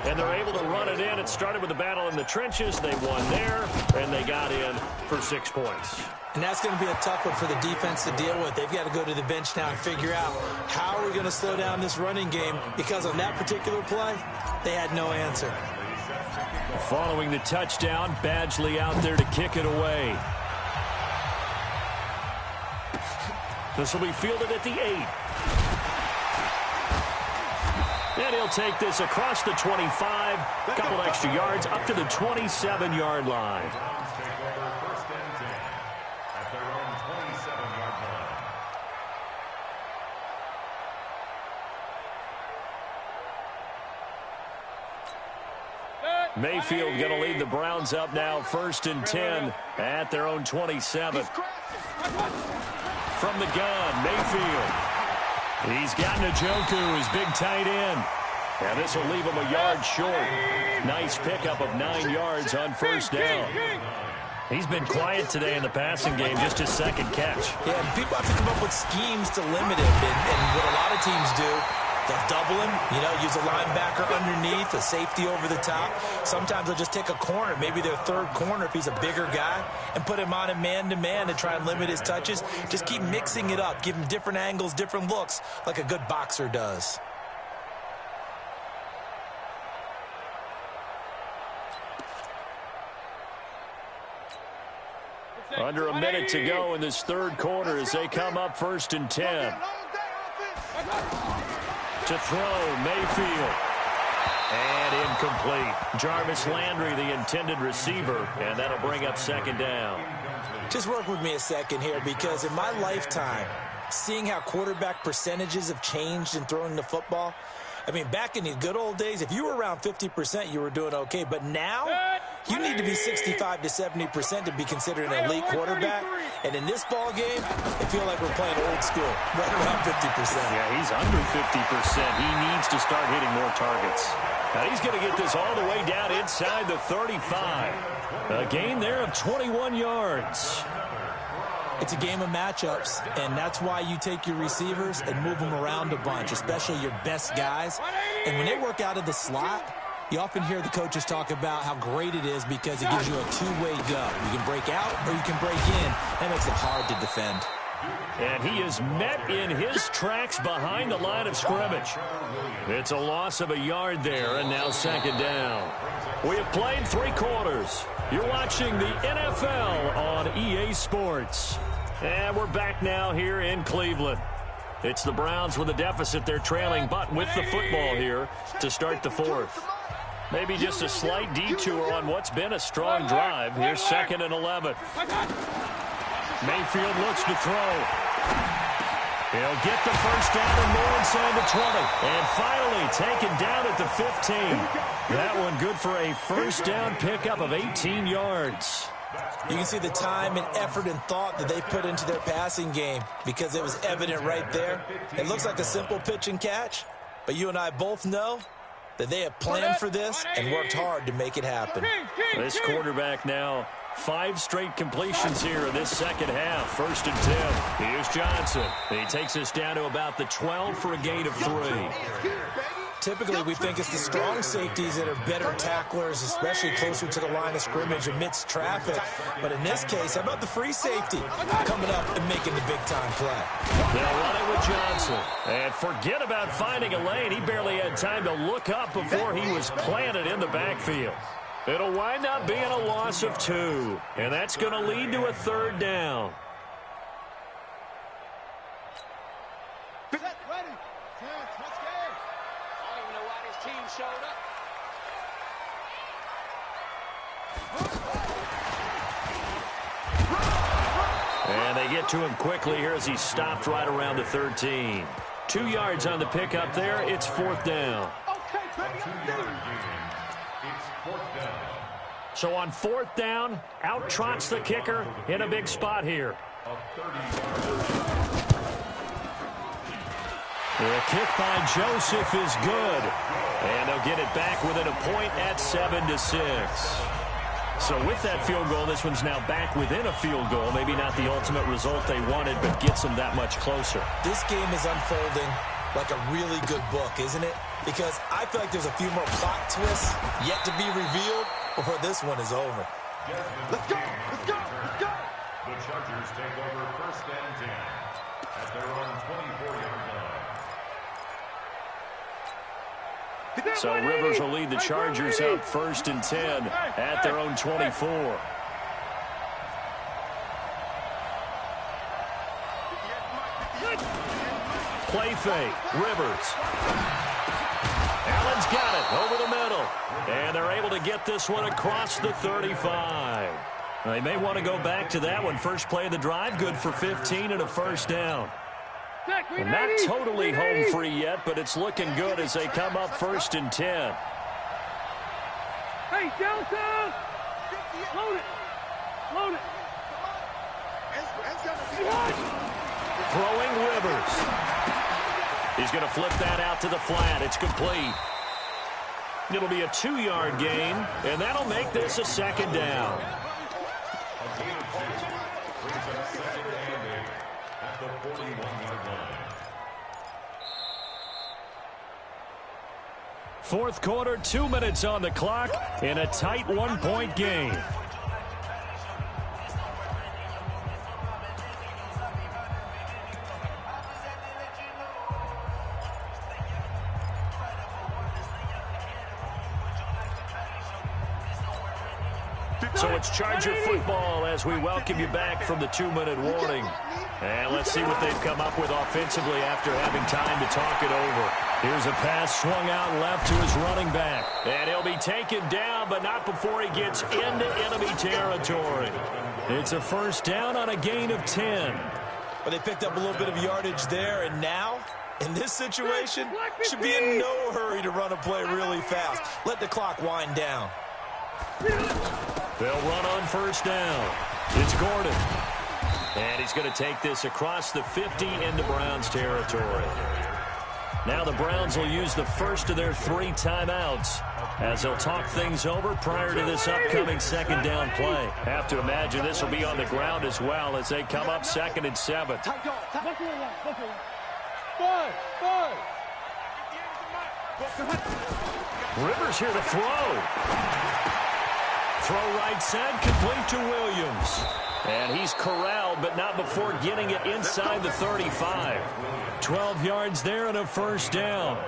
And they're able to run it in. It started with a battle in the trenches. They won there, and they got in for 6 points. And that's going to be a tough one for the defense to deal with. They've got to go to the bench now and figure out how are we going to slow down this running game, because on that particular play, they had no answer. Following the touchdown, Badgley out there to kick it away. This will be fielded at the 8. And he'll take this across the 25, a couple extra yards, up to the 27-yard line. Mayfield going to lead the Browns up now 1st and 10 at their own 27. From the gun, Mayfield. He's got Njoku, his big tight end. And this will leave him a yard short. Nice pickup of 9 yards on first down. He's been quiet today in the passing game, just his second catch. Yeah, and people have to come up with schemes to limit him. And what a lot of teams do, they'll double him, use a linebacker underneath, a safety over the top. Sometimes they'll just take a corner, maybe their third corner if he's a bigger guy, and put him on a man-to-man to try and limit his touches. Just keep mixing it up, give him different angles, different looks, like a good boxer does. Under a minute to go in this third quarter as they come up 1st and 10. To throw, Mayfield. And incomplete. Jarvis Landry, the intended receiver, and that'll bring up 2nd down. Just work with me a second here, because in my lifetime, seeing how quarterback percentages have changed in throwing the football, I mean, back in the good old days, if you were around 50%, you were doing okay. But now, you need to be 65 to 70% to be considered an elite quarterback. And in this ball game, I feel like we're playing old school, right around 50%. Yeah, he's under 50%. He needs to start hitting more targets. Now he's going to get this all the way down inside the 35. A gain there of 21 yards. It's a game of matchups, and that's why you take your receivers and move them around a bunch, especially your best guys. And when they work out of the slot, you often hear the coaches talk about how great it is because it gives you a two-way go. You can break out or you can break in. That makes it hard to defend. And he is met in his tracks behind the line of scrimmage. It's a loss of a yard there, and now 2nd down. We have played 3 quarters. You're watching the NFL on EA Sports. And we're back now here in Cleveland. It's the Browns with a deficit. They're trailing, but with the football here to start the 4th. Maybe just a slight detour on what's been a strong drive. Here's 2nd and 11. Mayfield looks to throw. He'll get the first down and more inside the 20. And finally taken down at the 15. That one good for a first down pickup of 18 yards. You can see the time and effort and thought that they put into their passing game because it was evident right there. It looks like a simple pitch and catch, but you and I both know that they have planned for this and worked hard to make it happen. This quarterback now 5 straight completions here in this second half. 1st and 10. Here's Johnson. He takes us down to about the 12 for a gain of 3. Typically, we think it's the strong safeties that are better tacklers, especially closer to the line of scrimmage amidst traffic. But in this case, how about the free safety coming up and making the big-time play? They'll run it with Johnson. And forget about finding a lane. He barely had time to look up before he was planted in the backfield. It'll wind up being a loss of 2. And that's going to lead to a 3rd down. And they get to him quickly here as he stopped right around the 13. 2 yards on the pickup there. It's 4th down. So on 4th down, out trots the kicker in a big spot here. The kick by Joseph is good. And they'll get it back within a point at 7-6. So with that field goal, this one's now back within a field goal. Maybe not the ultimate result they wanted, but gets them that much closer. This game is unfolding like a really good book, isn't it? Because I feel like there's a few more plot twists yet to be revealed before this one is over. Let's go! Let's go! Let's go! The Chargers take over 1st and 10 at their own 24-yard line. So Rivers will lead the Chargers out 1st and 10 at their own 24. Play fake. Rivers. Allen's got it over the middle. And they're able to get this one across the 35. They may want to go back to that one. First play of the drive, good for 15 and a first down. And not totally home free yet, but it's looking good as they come up 1st and 10. Hey, Delta! Load it! Load it! Throwing Rivers. He's going to flip that out to the flat. It's complete. It'll be a 2-yard gain, and that'll make this a second down. A gain of 2 brings up second and 8 at the 41-yard line. Fourth quarter, 2 minutes on the clock in a tight 1-point game. So it's Charger football as we welcome you back from the 2-minute warning. And let's see what they've come up with offensively after having time to talk it over. Here's a pass swung out left to his running back. And he'll be taken down, but not before he gets into enemy territory. It's a first down on a gain of 10. But they picked up a little bit of yardage there, and now, in this situation, should be in no hurry to run a play really fast. Let the clock wind down. They'll run on first down. It's Gordon. And he's going to take this across the 50 into Browns territory. Now the Browns will use the first of their 3 timeouts as they'll talk things over prior to this upcoming second down play. Have to imagine this will be on the ground as well as they come up 2nd and 7. Rivers here to throw. Throw right side, complete to Williams. And he's corralled, but not before getting it inside the 35. 12 yards there and a first down.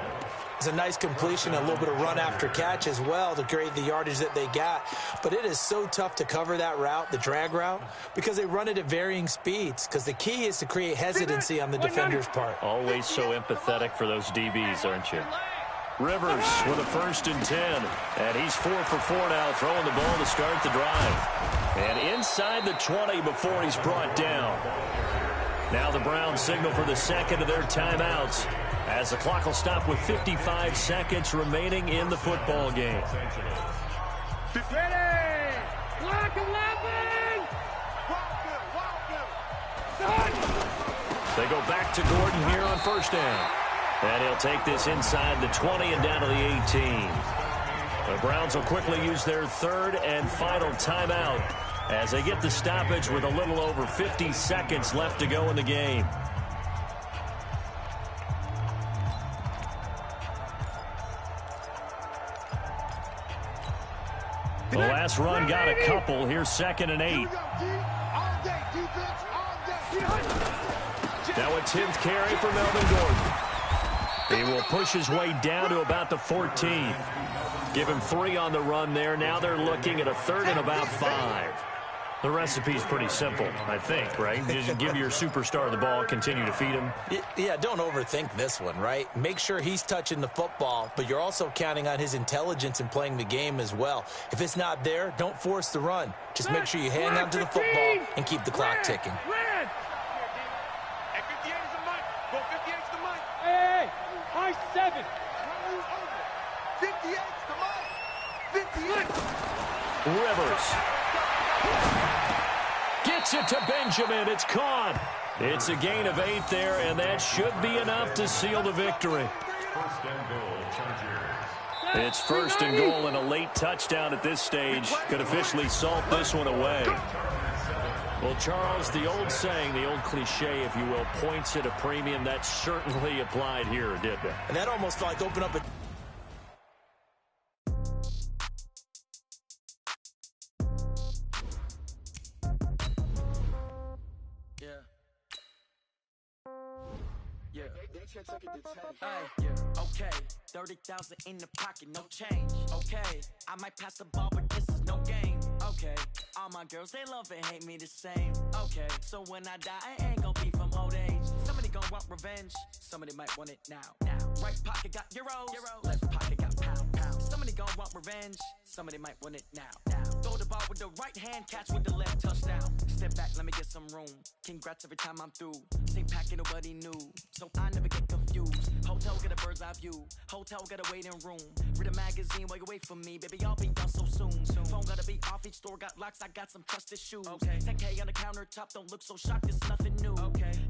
It's a nice completion, a little bit of run after catch as well to create the yardage that they got. But it is so tough to cover that route, the drag route, because they run it at varying speeds. Because the key is to create hesitancy on the defender's part. Always so empathetic for those DBs, aren't you? Rivers with a 1st and 10. And he's 4 for 4 now, throwing the ball to start the drive. And inside the 20 before he's brought down. Now the Browns signal for the second of their timeouts as the clock will stop with 55 seconds remaining in the football game. Ready! Clock 11! They go back to Gordon here on first down. And he'll take this inside the 20 and down to the 18. The Browns will quickly use their 3rd and final timeout as they get the stoppage with a little over 50 seconds left to go in the game. The last run got a couple. Here's 2nd and 8. Now a 10th carry for Melvin Gordon. He will push his way down to about the 14. Give him 3 on the run there. Now they're looking at a 3rd and about 5. The recipe's pretty simple, I think, right? Just give your superstar the ball, continue to feed him. Yeah, don't overthink this one, right? Make sure he's touching the football, but you're also counting on his intelligence in playing the game as well. If it's not there, don't force the run. Just make sure you hang on to the football and keep the clock ticking. Red! Hey, 58 is the mic. Go, 58's the mic. Hey, high 7. 58's the mic. 58. Rivers gets it to Benjamin. It's caught. It's a gain of 8 there, and that should be enough to seal the victory. 1st and goal, Chargers. It's 1st and goal, and a late touchdown at this stage could officially salt this one away. Well, Charles, the old saying, the old cliche, if you will, points at a premium, that certainly applied here, didn't it? And that almost like opened up a... Okay, 30,000 in the pocket, no change. Okay, I might pass the ball, but this is no game. Okay, all my girls, they love and hate me the same. Okay, so when I die, I ain't gonna be from old age. Somebody gonna want revenge, somebody might want it now. Right pocket got euros, left pocket got pounds. Somebody gonna want revenge, somebody might want it now. Throw the ball with the right hand, catch with the left, touchdown. Step back, let me get some room. Congrats every time I'm through. Same packet, nobody knew, so I never get confused. Hotel got a bird's eye view, hotel got a waiting room. Read a magazine while you wait for me, baby, I'll be done so soon. Phone gotta be off, each store got locks, I got some trusted shoes. 10K on the countertop, don't look so shocked, it's nothing new.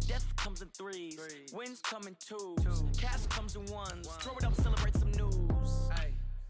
Death comes in threes, wins come in twos, cash comes in ones. Throw it up, celebrate some news.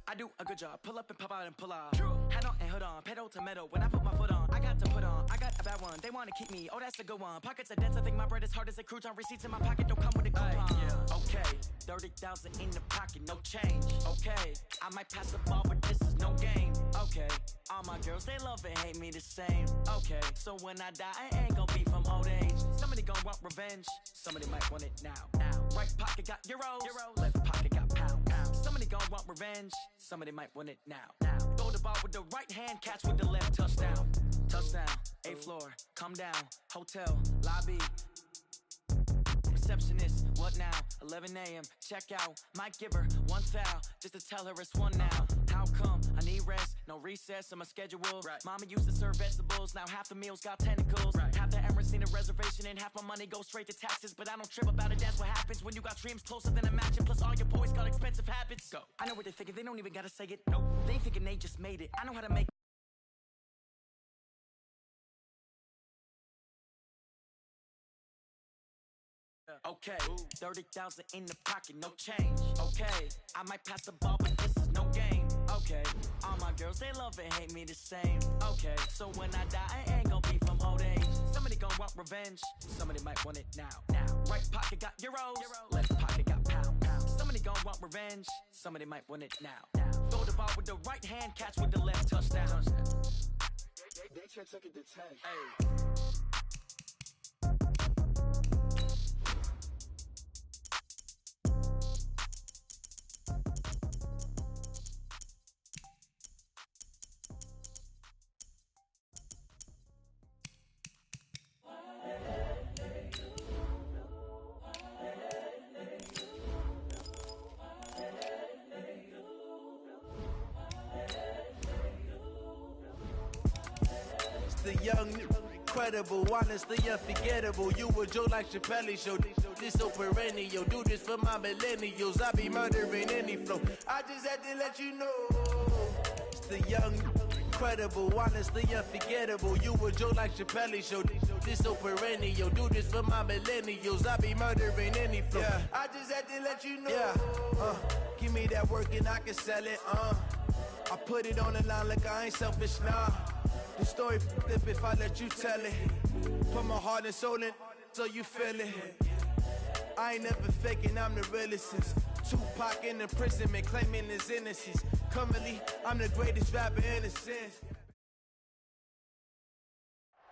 I I do a good job. Pull up and pop out and pull out. Head on and hood on, pedal to metal. When I put my foot on, I got to put on. I got a bad one. They want to keep me. Oh, that's a good one. Pockets are dense. I think my bread is hard as a crouton. Receipts in my pocket don't come with a coupon. Yeah. Okay, 30,000 in the pocket, no change. Okay, I might pass the ball, but this is no game. Okay, all my girls they love and hate me the same. Okay, so when I die, I ain't gonna be from old age. Somebody gon' want revenge. Somebody might want it now. Right pocket got euros. Left pocket got pound. Somebody gon' want revenge. Somebody might want it now. Throw the ball with the right hand, catch with the left. Touchdown. Touchdown. 8th floor. Come down. Hotel. Lobby. Receptionist, what now? 11 a.m. Check out. Might give her one foul just to tell her it's one now. How come? I need rest, no recess in my schedule. Right. Mama used to serve vegetables, now half the meals got tentacles. Right. Half the Emirates need a reservation and half my money goes straight to taxes. But I don't trip about it, that's what happens when you got dreams closer than a matching. Plus all your boys got expensive habits. Go. I know what they're thinking, they don't even gotta say it. Nope. They thinking they just made it. I know how to make Okay, 30,000 in the pocket, no change. Okay, I might pass the ball, but this is no game. Okay, all my girls, they love and hate me the same. Okay, so when I die, I ain't gonna be from old age. Somebody gon' want revenge, somebody might want it now. Right pocket got euros, left pocket got pound. Somebody gon' want revenge, somebody might want it now. Throw the ball with the right hand, catch with the left. Touchdown. They took it to 10. Hey. The young, incredible, honestly unforgettable. You a Joe like Chappelle show. This so perennial. Do this for my millennials. I be murdering any flow. I just had to let you know. It's the young, incredible, honestly unforgettable. You a Joe like Chappelle show. This so perennial. Do this for my millennials. I be murdering any flow. Yeah. I just had to let you know. Yeah. Give me that work and I can sell it. I put it on the line like I ain't selfish, nah. The story flip if I let you tell it. Put my heart and soul in so you feel it. I ain't never faking, I'm the realest since Tupac in imprisonment, claiming his innocence. Currently, I'm the greatest rapper in a sense.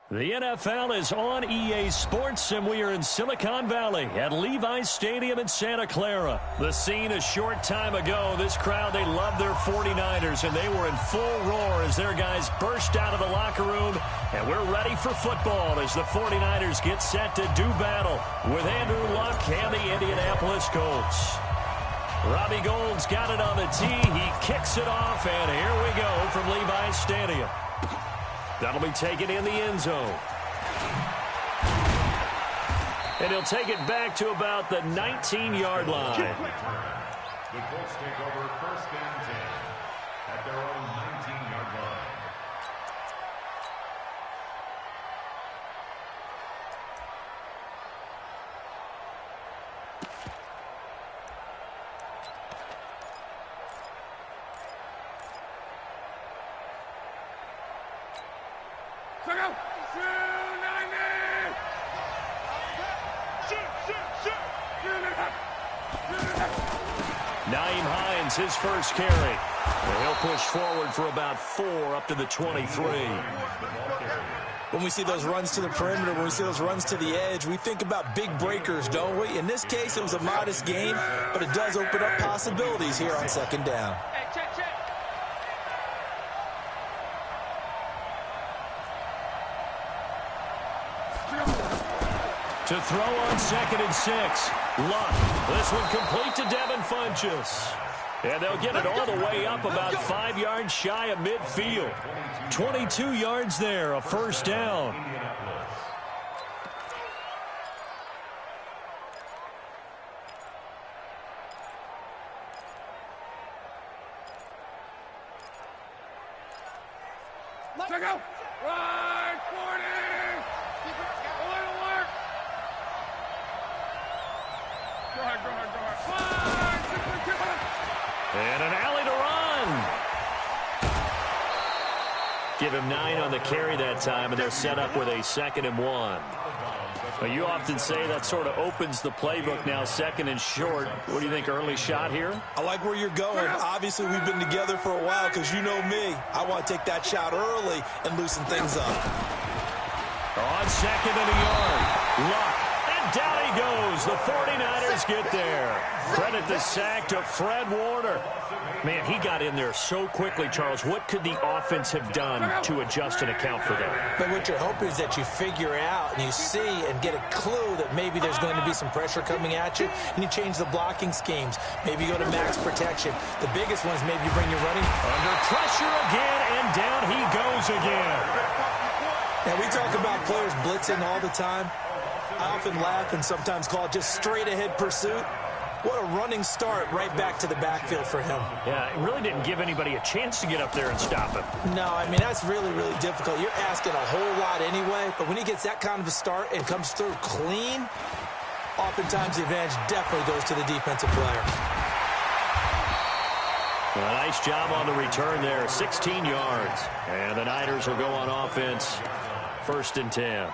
The NFL is on EA Sports, and we are in Silicon Valley at Levi's Stadium in Santa Clara. The scene a short time ago, this crowd, they love their 49ers, and they were in full roar as their guys burst out of the locker room, and we're ready for football as the 49ers get set to do battle with Andrew Luck and the Indianapolis Colts. Robbie Gould's got it on the tee. He kicks it off, and here we go from Levi's Stadium. That'll be taken in the end zone. And he'll take it back to about the 19-yard line. The Colts take over 1st and 10 at their own 19-yard line. Naeem Hines, his first carry. And he'll push forward for about 4 up to the 23. When we see those runs to the perimeter, when we see those runs to the edge, we think about big breakers, don't we? In this case, it was a modest gain, but it does open up possibilities here on 2nd down. Hey, check. To throw on 2nd and 6. Luck. This one complete to Devin Funchess. And they'll get it all the way up about 5 yards shy of midfield. 22 yards there, a first down. Check out. Right, 40. A little work. Go ahead. And an alley to Ryan. again. Give him 9 on the carry that time, and they're set up with a 2nd and 1. Well, you often say that sort of opens the playbook now, 2nd and short. What do you think, early shot here? I like where you're going. Obviously, we've been together for a while because you know me. I want to take that shot early and loosen things up. On 2nd and a yard. Luck. And down he goes. The 49ers get there. Credit the sack to Fred Warner. Man, he got in there so quickly, Charles. What could the offense have done to adjust and account for that? But what you're hoping is that you figure out and you see and get a clue that maybe there's going to be some pressure coming at you, and you change the blocking schemes. Maybe you go to max protection. The biggest one is maybe you bring your running. Under pressure again, and down he goes again. Now, we talk about players blitzing all the time. I often laugh and sometimes call it just straight-ahead pursuit. What a running start right back to the backfield for him. Yeah, it really didn't give anybody a chance to get up there and stop him. No, I mean, that's really, really difficult. You're asking a whole lot anyway, but when he gets that kind of a start and comes through clean, oftentimes the advantage definitely goes to the defensive player. Well, a nice job on the return there, 16 yards. And the Niners will go on offense, 1st and 10.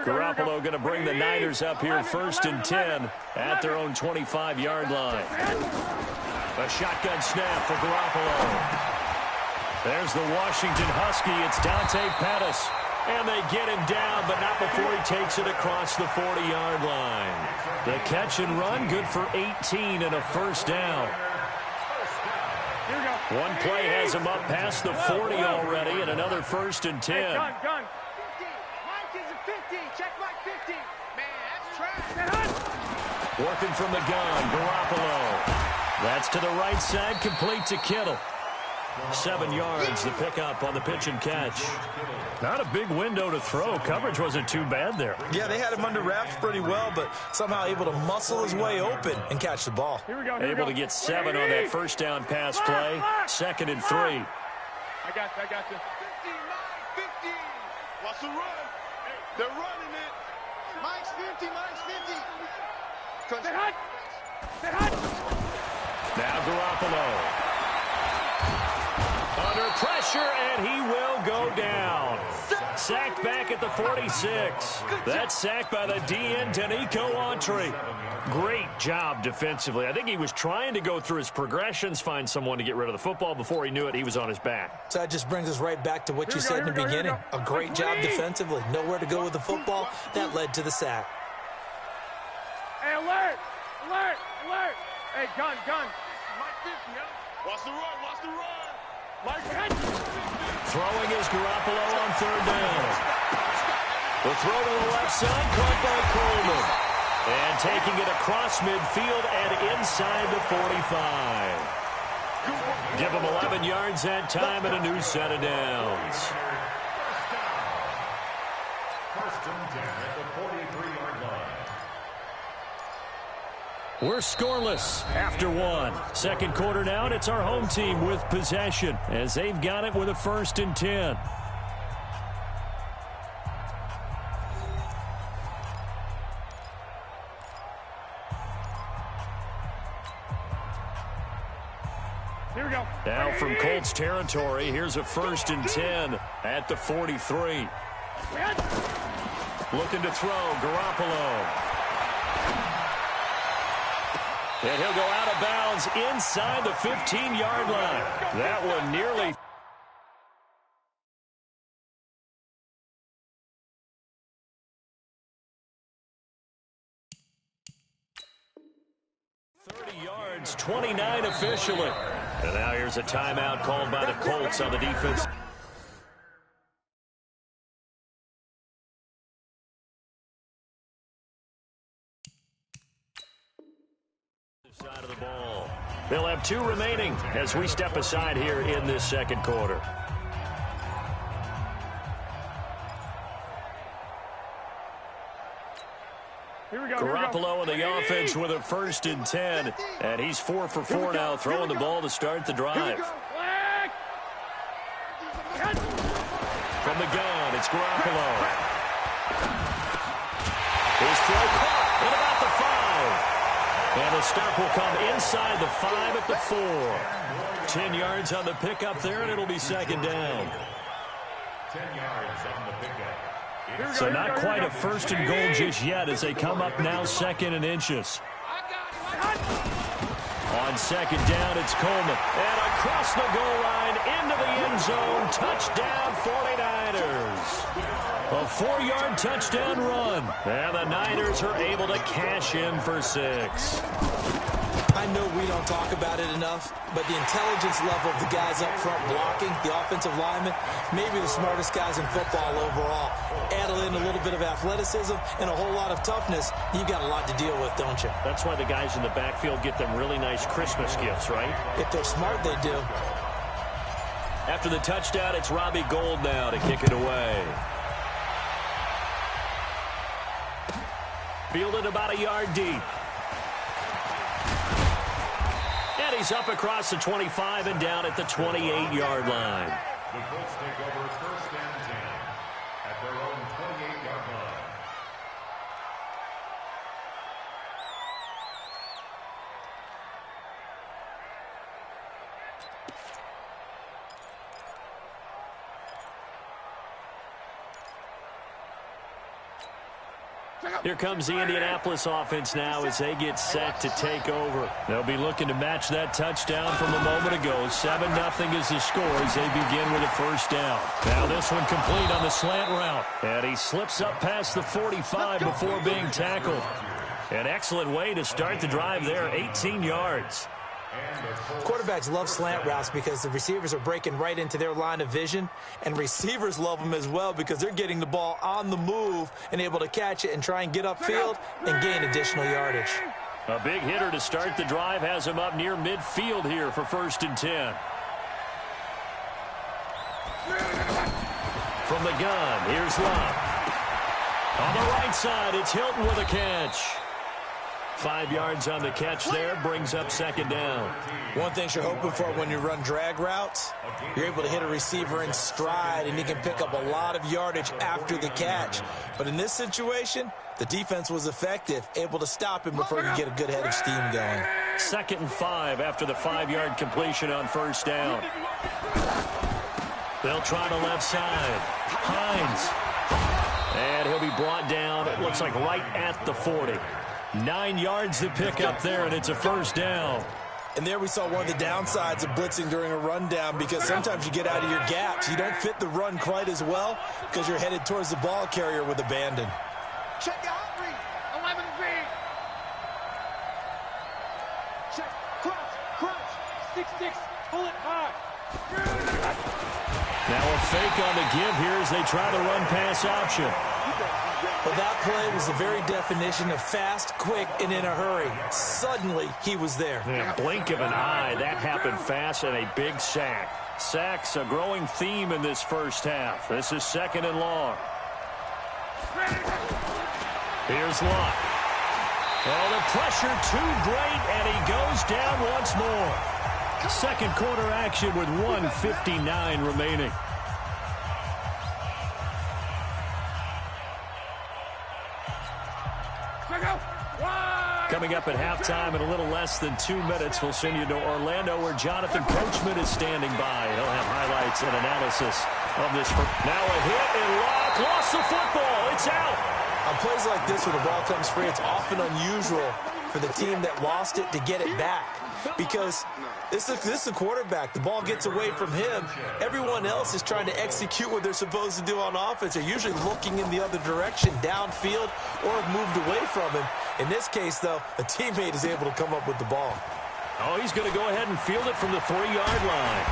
Garoppolo going to bring the Niners up here 1st and 10 at their own 25-yard line. A shotgun snap for Garoppolo. There's the Washington Husky. It's Dante Pettis. And they get him down, but not before he takes it across the 40-yard line. The catch and run, good for 18 and a 1st down. One play has him up past the 40 already, and another 1st and 10. Gun. 50. Check my 50. Man, that's trash. Working from the gun, Garoppolo. That's to the right side, complete to Kittle. 7 yards, the pickup on the pitch and catch. Not a big window to throw. Coverage wasn't too bad there. Yeah, they had him under wraps pretty well, but somehow able to muscle his way open and catch the ball. Able to get 7 on that 1st down pass play. 2nd and 3. I got you. 50. What's the run? They're running it. Mike's 50. They're hot. Now Garoppolo. Under pressure, and he will go down. Sacked back at the 46. That's sacked by the DN, Danico Autry. Great job defensively. I think he was trying to go through his progressions, find someone to get rid of the football. Before he knew it, he was on his back. So that just brings us right back to what you said in the beginning. A great job defensively. Nowhere to go with the football. That led to the sack. Hey, alert. Hey, gun. Mike 50, huh? Watch the run. Throwing is Garoppolo on 3rd down. The throw to the left side, caught by Coleman. And taking it across midfield and inside the 45. Give him 11 yards that time and a new set of downs. 1st and 10 at the 43-yard line. We're scoreless after 1. 2nd quarter now, and it's our home team with possession as they've got it with a 1st and 10. Here we go. Now from Colts territory, here's a 1st and 10 at the 43. Looking to throw, Garoppolo. And he'll go out of bounds inside the 15-yard line. That one nearly. Yards, 29 officially. And now here's a timeout called by the Colts on the defense. Side of the ball. They'll have 2 remaining as we step aside here in this 2nd quarter. Garoppolo on the offense with a 1st and 10. And he's 4 for 4 now, throwing the ball to start the drive. It's Garoppolo. His throw caught at about the 5. And the stop will come inside the 5 at the 4. 10 yards on the pickup there, and it'll be second down. 10 yards on the pickup. So not quite a first and goal just yet as they come up now second and inches. On second down, it's Coleman. And across the goal line, into the end zone. Touchdown, 49ers. A 4-yard touchdown run. And the Niners are able to cash in for 6. I know we don't talk about it enough, but the intelligence level of the guys up front blocking, the offensive linemen, maybe the smartest guys in football overall. Add in a little bit of athleticism and a whole lot of toughness, you've got a lot to deal with, don't you? That's why the guys in the backfield get them really nice Christmas gifts, right? If they're smart, they do. After the touchdown, it's Robbie Gould now to kick it away. Fielded about a yard deep. And he's up across the 25 and down at the 28-yard line. The Colts take over first and 10 at their own 28-yard line. Here comes the Indianapolis offense now as they get set to take over. They'll be looking to match that touchdown from a moment ago. 7-0 is the score as they begin with a first down. Now this one complete on the slant route. And he slips up past the 45 before being tackled. An excellent way to start the drive there, 18 yards. Quarterbacks love slant routes because the receivers are breaking right into their line of vision, and receivers love them as well because they're getting the ball on the move and able to catch it and try and get upfield and gain additional yardage. A big hitter to start the drive has him up near midfield here for first and 10. From the gun, here's Love. On the right side, it's Hilton with a catch. 5 yards on the catch there, brings up second down. One thing you're hoping for when you run drag routes, you're able to hit a receiver in stride, and he can pick up a lot of yardage after the catch. But in this situation, the defense was effective, able to stop him before he could get a good head of steam going. 2nd and 5 after the 5-yard completion on first down. They'll try the left side. Hines. And he'll be brought down, it looks like right at the 40. 9 yards to pick up there, and it's a first down. And there we saw one of the downsides of blitzing during a rundown, because sometimes you get out of your gaps. You don't fit the run quite as well because you're headed towards the ball carrier with abandon. Check the hot read. 11B. Check. Crunch. 6-6. Pull it high. Now a fake on the give here as they try the run-pass option. Well, that play was the very definition of fast, quick, and in a hurry. Suddenly, he was there. Yeah, blink of an eye, that happened fast, and a big sack. Sacks, a growing theme in this first half. This is 2nd and long. Here's Lott. Oh, the pressure too great, and he goes down once more. Second quarter action with 1:59 remaining. Coming up at halftime in a little less than 2 minutes, we'll send you to Orlando where Jonathan Coachman is standing by. He'll have highlights and analysis of this. Now a hit and Lott lost the football. It's out. On plays like this where the ball comes free, it's often unusual for the team that lost it to get it back, because this is a quarterback. The ball gets away from him. Everyone else is trying to execute what they're supposed to do on offense. They're usually looking in the other direction, downfield, or have moved away from him. In this case, though, a teammate is able to come up with the ball. Oh, he's going to go ahead and field it from the 3-yard line.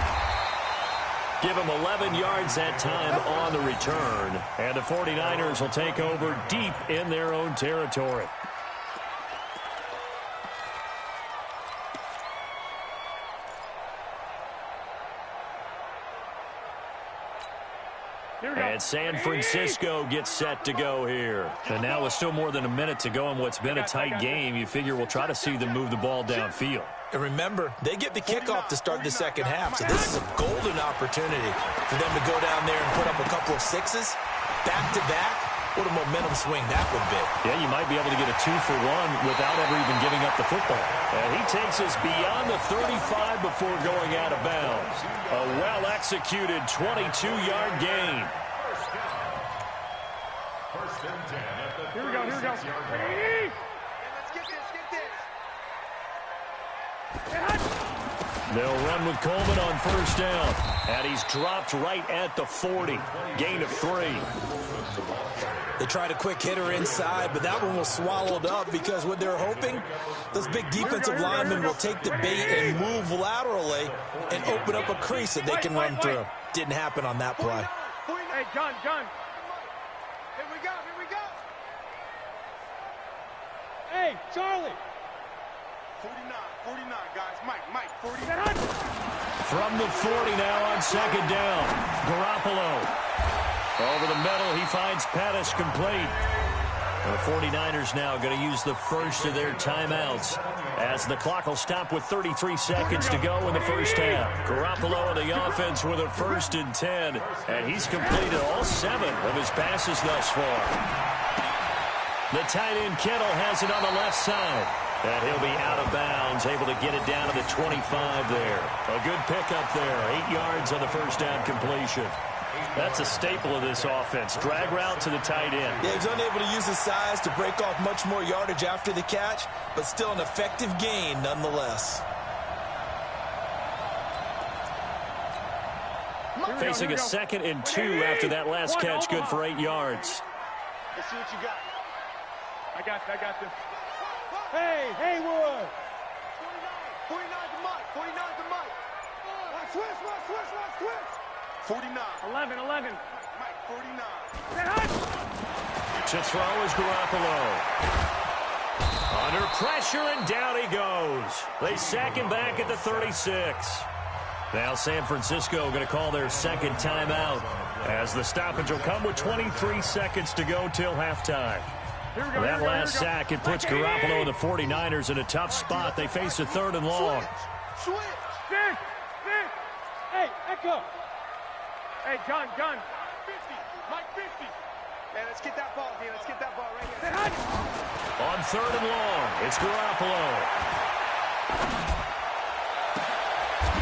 Give him 11 yards that time on the return. And the 49ers will take over deep in their own territory. And San Francisco gets set to go here. And now with still more than a minute to go in what's been a tight game, you figure we'll try to see them move the ball downfield. And remember, they get the kickoff to start the second half, so this is a golden opportunity for them to go down there and put up a couple of sixes back-to-back, what a momentum swing that would be. Yeah, you might be able to get a 2-for-1 without ever even giving up the football. And he takes us beyond the 35 before going out of bounds. A well-executed 22-yard gain. First and 10 at the Here we go. 36-yard line. Ready? Let's get this. They'll run with Coleman on first down. And he's dropped right at the 40. Gain of 3. They tried a quick hitter inside, but that one was swallowed up because what they're hoping, those big defensive linemen will take the bait and move laterally and open up a crease that they can run through. Didn't happen on that play. Hey, John. Here we go. Hey, Charlie. 49, guys. Mike, 40. From the 40 now on second down. Garoppolo. Over the middle, he finds Pettis complete. The 49ers now going to use the first of their timeouts as the clock will stop with 33 seconds to go in the first half. Garoppolo and the offense with a 1st and 10, and he's completed all 7 of his passes thus far. The tight end Kittle has it on the left side. And he'll be out of bounds, able to get it down to the 25 there. A good pickup there, 8 yards on the first down completion. That's a staple of this offense. Drag route to the tight end. Yeah, he's unable to use his size to break off much more yardage after the catch, but still an effective gain nonetheless. Facing a 2nd and 2 after that last catch, good for 8 yards. Let's see what you got. I got this. Hey, Haywood. 49 to Mike. 49 to Mike. Switch. 49. 11. Mike, 49. To throw is Garoppolo. Under pressure, and down he goes. They sack him back at the 36. Now San Francisco going to call their 2nd timeout as the stoppage will come with 23 seconds to go till halftime. That last sack, it puts Garoppolo and the 49ers in a tough spot. They face a 3rd and long. Switch. Sit. Hey, Echo. Hey, John. 50. Mike, 50. Man, let's get that ball, D. Let's get that ball right here. On 3rd and long, it's Garoppolo.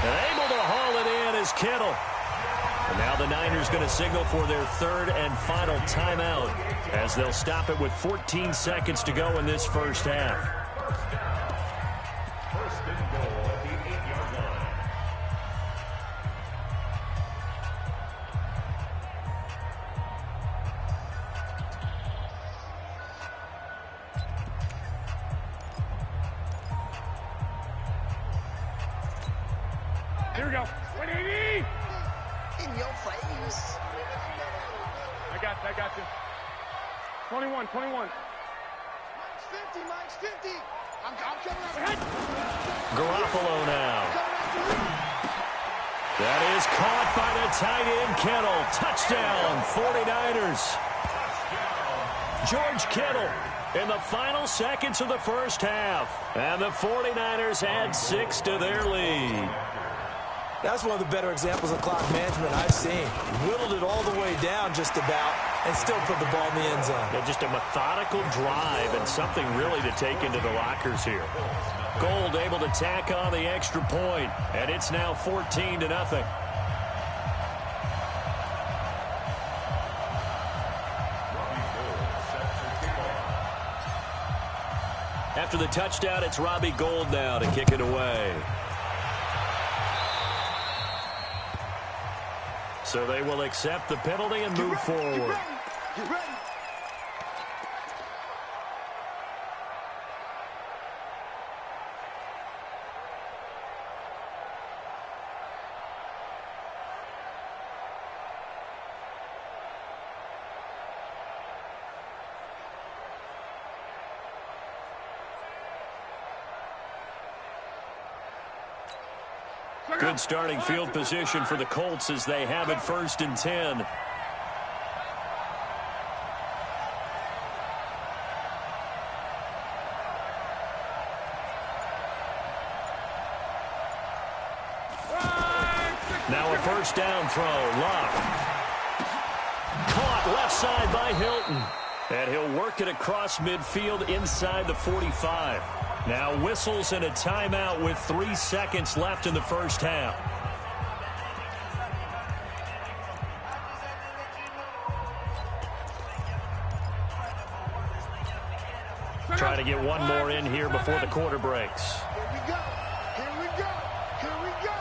And able to haul it in is Kittle. And now the Niners going to signal for their 3rd and final timeout as they'll stop it with 14 seconds to go in this first half. First and goal at the 8-yard line. Here we go. 180. In your face. I got this. 21. Mike's 50. I'm coming up. Garoppolo now. That is caught by the tight end Kittle. Touchdown, 49ers. George Kittle in the final seconds of the first half. And the 49ers add 6 to their lead. That's one of the better examples of clock management I've seen. Whittled it all the way down just about and still put the ball in the end zone. Yeah, just a methodical drive and something really to take into the lockers here. Gold able to tack on the extra point, and it's now 14-0. After the touchdown, it's Robbie Gould now to kick it away. So they will accept the penalty and move forward. Get ready. Good starting field position for the Colts as they have it 1st and 10. Now a first down throw. Love. Caught left side by Hilton. And he'll work it across midfield inside the 45. Now whistles and a timeout with 3 seconds left in the first half. Try to get one more in here before the quarter breaks. Here we go. Here we go. Here we go.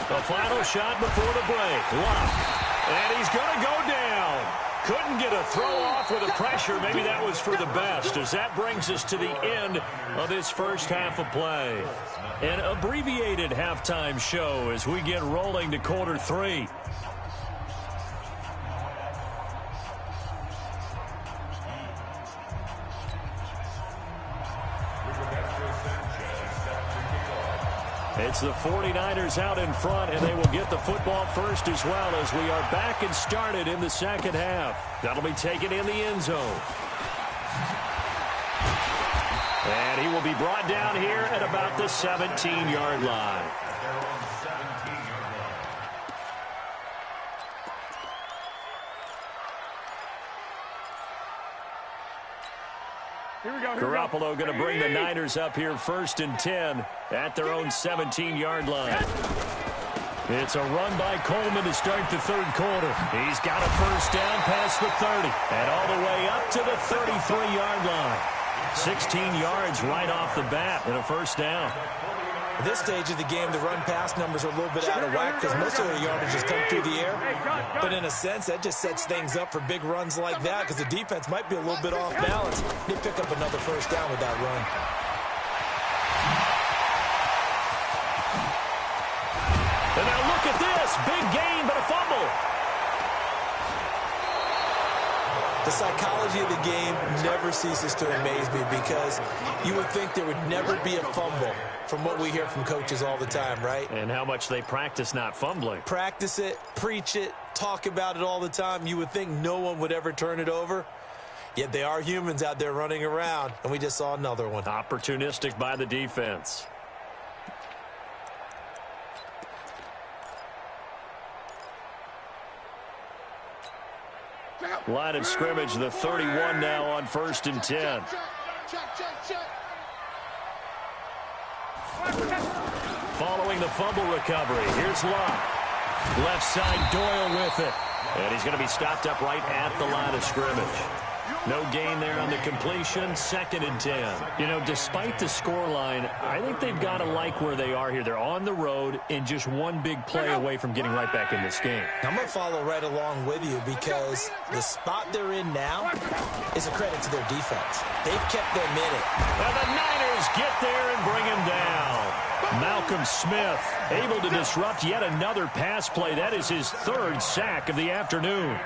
The final shot before the break. Locked. And he's going to go down. Couldn't get a throw off with the pressure. Maybe that was for the best, as that brings us to the end of this first half of play. An abbreviated halftime show as we get rolling to quarter 3. It's the 49ers out in front, and they will get the football first as well as we are back and started in the second half. That'll be taken in the end zone. And he will be brought down here at about the 17-yard line. Garoppolo going to bring the Niners up here 1st and 10 at their own 17-yard line. It's a run by Coleman to start the third quarter. He's got a first down past the 30 and all the way up to the 33-yard line. 16 yards right off the bat and a first down. At this stage of the game, the run-pass numbers are a little bit out of whack because most of the yardage has come through the air. But in a sense, that just sets things up for big runs like that because the defense might be a little bit off balance. They pick up another first down with that run. And now look at this. Big gain, but a fumble. The psychology of the game never ceases to amaze me because you would think there would never be a fumble from what we hear from coaches all the time, right? And how much they practice not fumbling. Practice it, preach it, talk about it all the time. You would think no one would ever turn it over. Yet they are humans out there running around, and we just saw another one. Opportunistic by the defense. Line of scrimmage, the 31 now on 1st and 10. Following the fumble recovery, here's Locke. Left side, Doyle with it. And he's going to be stopped up right at the line of scrimmage. No gain there on the completion, 2nd and 10. You know, despite the scoreline, I think they've got to like where they are here. They're on the road and just one big play away from getting right back in this game. I'm going to follow right along with you because the spot they're in now is a credit to their defense. They've kept them in it. And the Niners get there and bring him down. Malcolm Smith able to disrupt yet another pass play. That is his 3rd sack of the afternoon.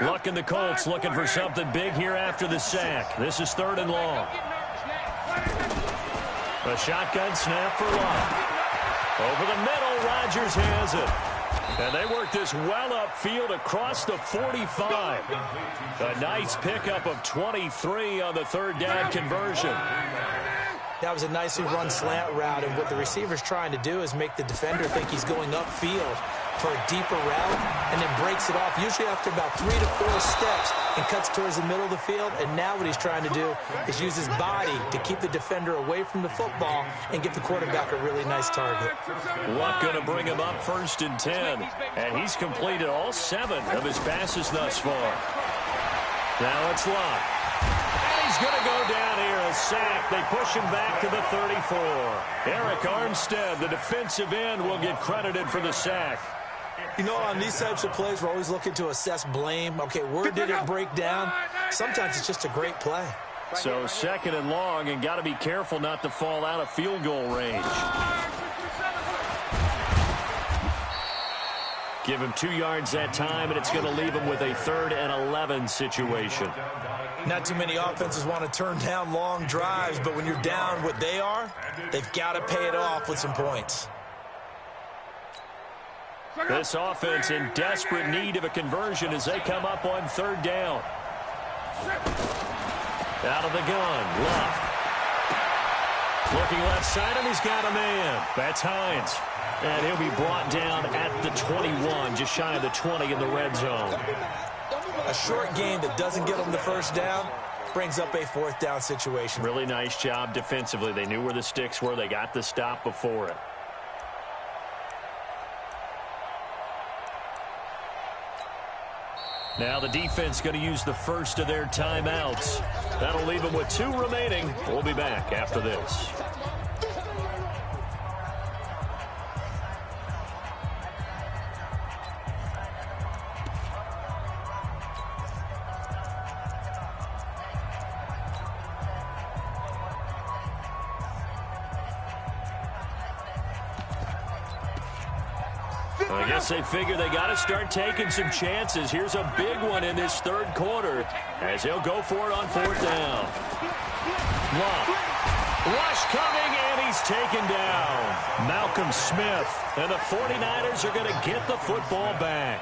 Luck and the Colts looking for something big here after the sack. This is 3rd and long. A shotgun snap for Luck. Over the middle, Rodgers has it. And they work this well upfield across the 45. A nice pickup of 23 on the 3rd down conversion. That was a nicely run slant route, and what the receiver's trying to do is make the defender think he's going upfield for a deeper route and then breaks it off, usually after about 3 to 4 steps, and cuts towards the middle of the field. And now what he's trying to do is use his body to keep the defender away from the football and give the quarterback a really nice target. Luck going to bring him up 1st and 10, and he's completed all 7 of his passes thus far. Now it's Luck. He's going to go down here, a sack. They push him back to the 34. Eric Armstead, the defensive end, will get credited for the sack. You know, on these types of plays, we're always looking to assess blame. Okay, where did it break down? Sometimes it's just a great play. So 2nd and long, and got to be careful not to fall out of field goal range. Give him 2 yards that time, and it's going to leave him with a 3rd and 11 situation. Not too many offenses want to turn down long drives, but when you're down what they are, they've got to pay it off with some points. This offense in desperate need of a conversion as they come up on 3rd down. Out of the gun, Luck. Looking left side, and he's got a man. That's Hines. And he'll be brought down at the 21, just shy of the 20 in the red zone. A short gain that doesn't get them the first down brings up a fourth down situation. Really nice job defensively. They knew where the sticks were. They got the stop before it. Now the defense going to use the first of their timeouts. That'll leave them with 2 remaining. We'll be back after this. I guess they figure they got to start taking some chances. Here's a big one in this third quarter as he'll go for it on 4th down. Love. Rush coming, and he's taken down. Malcolm Smith. And the 49ers are going to get the football back.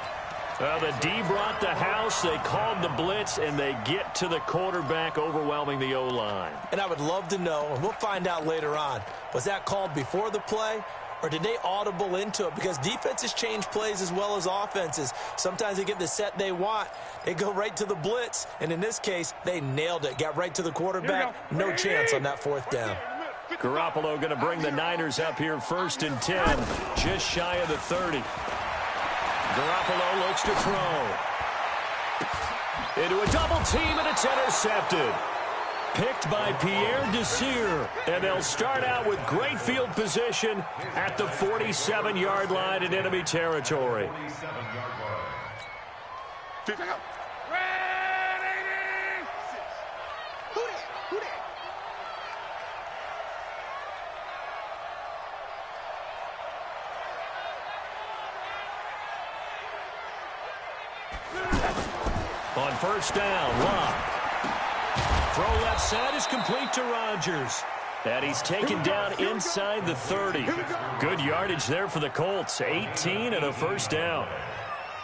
The D brought the house. They called the blitz, and they get to the quarterback, overwhelming the O-line. And I would love to know, and we'll find out later on, was that called before the play? Or did they audible into it? Because defenses change plays as well as offenses. Sometimes they get the set they want. They go right to the blitz. And in this case, they nailed it. Got right to the quarterback. No chance on that 4th down. Garoppolo going to bring the Niners up here 1st and 10. Just shy of the 30. Garoppolo looks to throw. Into a double team, and it's intercepted. Picked by Pierre Desir, and they'll start out with great field position at the 47-yard line in enemy territory. On 1st down, Love. Throw left side is complete to Rodgers. And he's taken down inside the 30. Good yardage there for the Colts. 18 and a 1st down.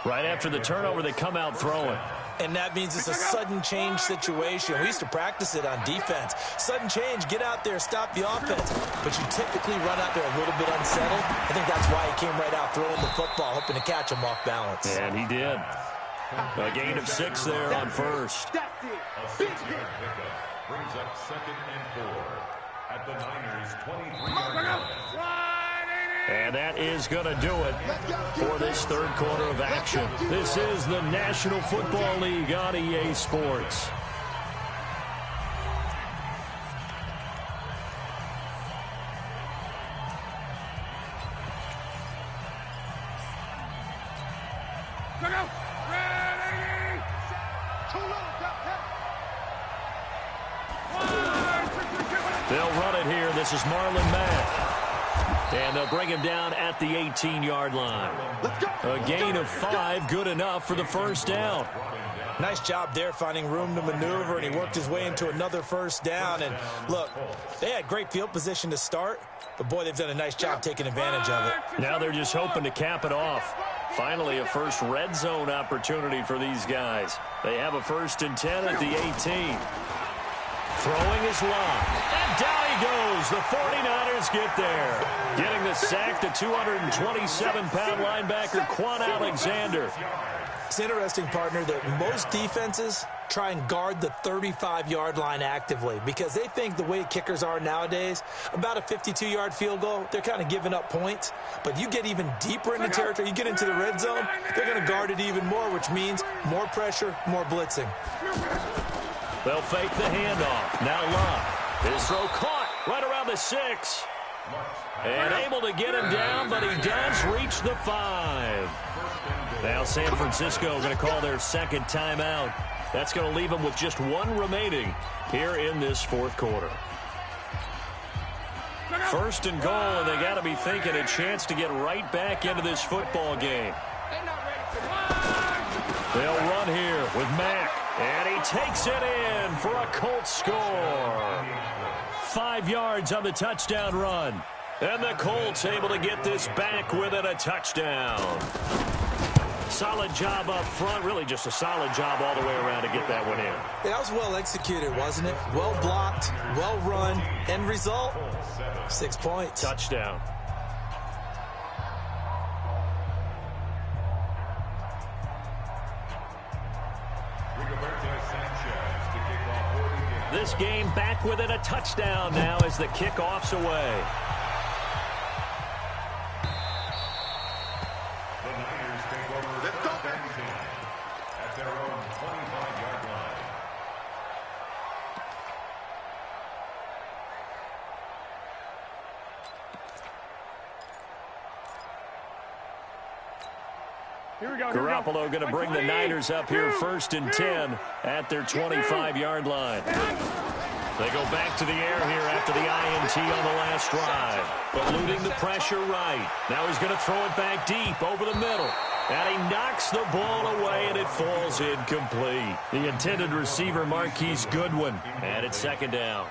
Right after the turnover, they come out throwing. And that means it's a sudden change situation. We used to practice it on defense. Sudden change, get out there, stop the offense. But you typically run out there a little bit unsettled. I think that's why he came right out throwing the football, hoping to catch him off balance. And he did. A gain of 6 there on 1st. Brings up 2nd and 4 at the Niners' 23-yard line. And that is going to do it for this third quarter of action. This is the National Football League on EA Sports. They'll run it here. This is Marlon Mack. And they'll bring him down at the 18-yard line. A gain of 5, good enough for the 1st down. Nice job there finding room to maneuver, and he worked his way into another 1st down. And look, they had great field position to start, but boy, they've done a nice job taking advantage of it. Now they're just hoping to cap it off. Finally, a first red zone opportunity for these guys. They have a 1st and 10 at the 18. Throwing is Love. And down he goes. The 49ers get there. Getting the sack, the 227-pound linebacker, Quan Alexander. It's interesting, partner, that most defenses try and guard the 35-yard line actively because they think the way kickers are nowadays, about a 52-yard field goal, they're kind of giving up points. But you get even deeper into territory, you get into the red zone, they're going to guard it even more, which means more pressure, more blitzing. They'll fake the handoff. Now Love. His throw caught right around the 6. And able to get him down, but he does reach the 5. Now San Francisco going to call their 2nd timeout. That's going to leave them with just 1 remaining here in this 4th quarter. 1st and goal, and they got to be thinking a chance to get right back into this football game. They'll run here with Mack, and he takes it in for a Colts score. 5 yards on the touchdown run. And the Colts able to get this back within a touchdown. Solid job up front. Really just a solid job all the way around to get that one in. That was well executed, wasn't it? Well blocked, well run. End result, 6 points. Touchdown. This game back within a touchdown now as the kickoff's away. The Niners take over first and 10 at their own 25-yard line. Here we go. Garoppolo going to bring the Niners up here first and 10 at their 25-yard line. They go back to the air here after the INT on the last drive. Eluding the pressure right. Now he's going to throw it back deep over the middle. And he knocks the ball away, and it falls incomplete. The intended receiver, Marquise Goodwin. And it's second down.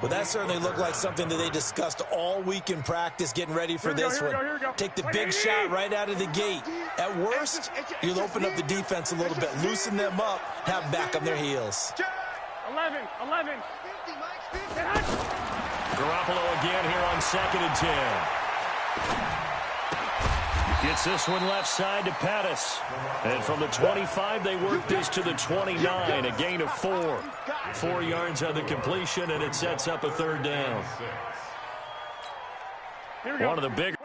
Well, that certainly looked like something that they discussed all week in practice, getting ready for this one. Take the big shot right out of the gate. At worst, you'll open up the defense a little bit, loosen them up, have them back on their heels. 11. Garoppolo again here on second and 10. Gets this one left side to Pettis. And from the 25, they work this to the 29, a gain of 4. 4 yards on the completion, and it sets up a third down. One of the bigger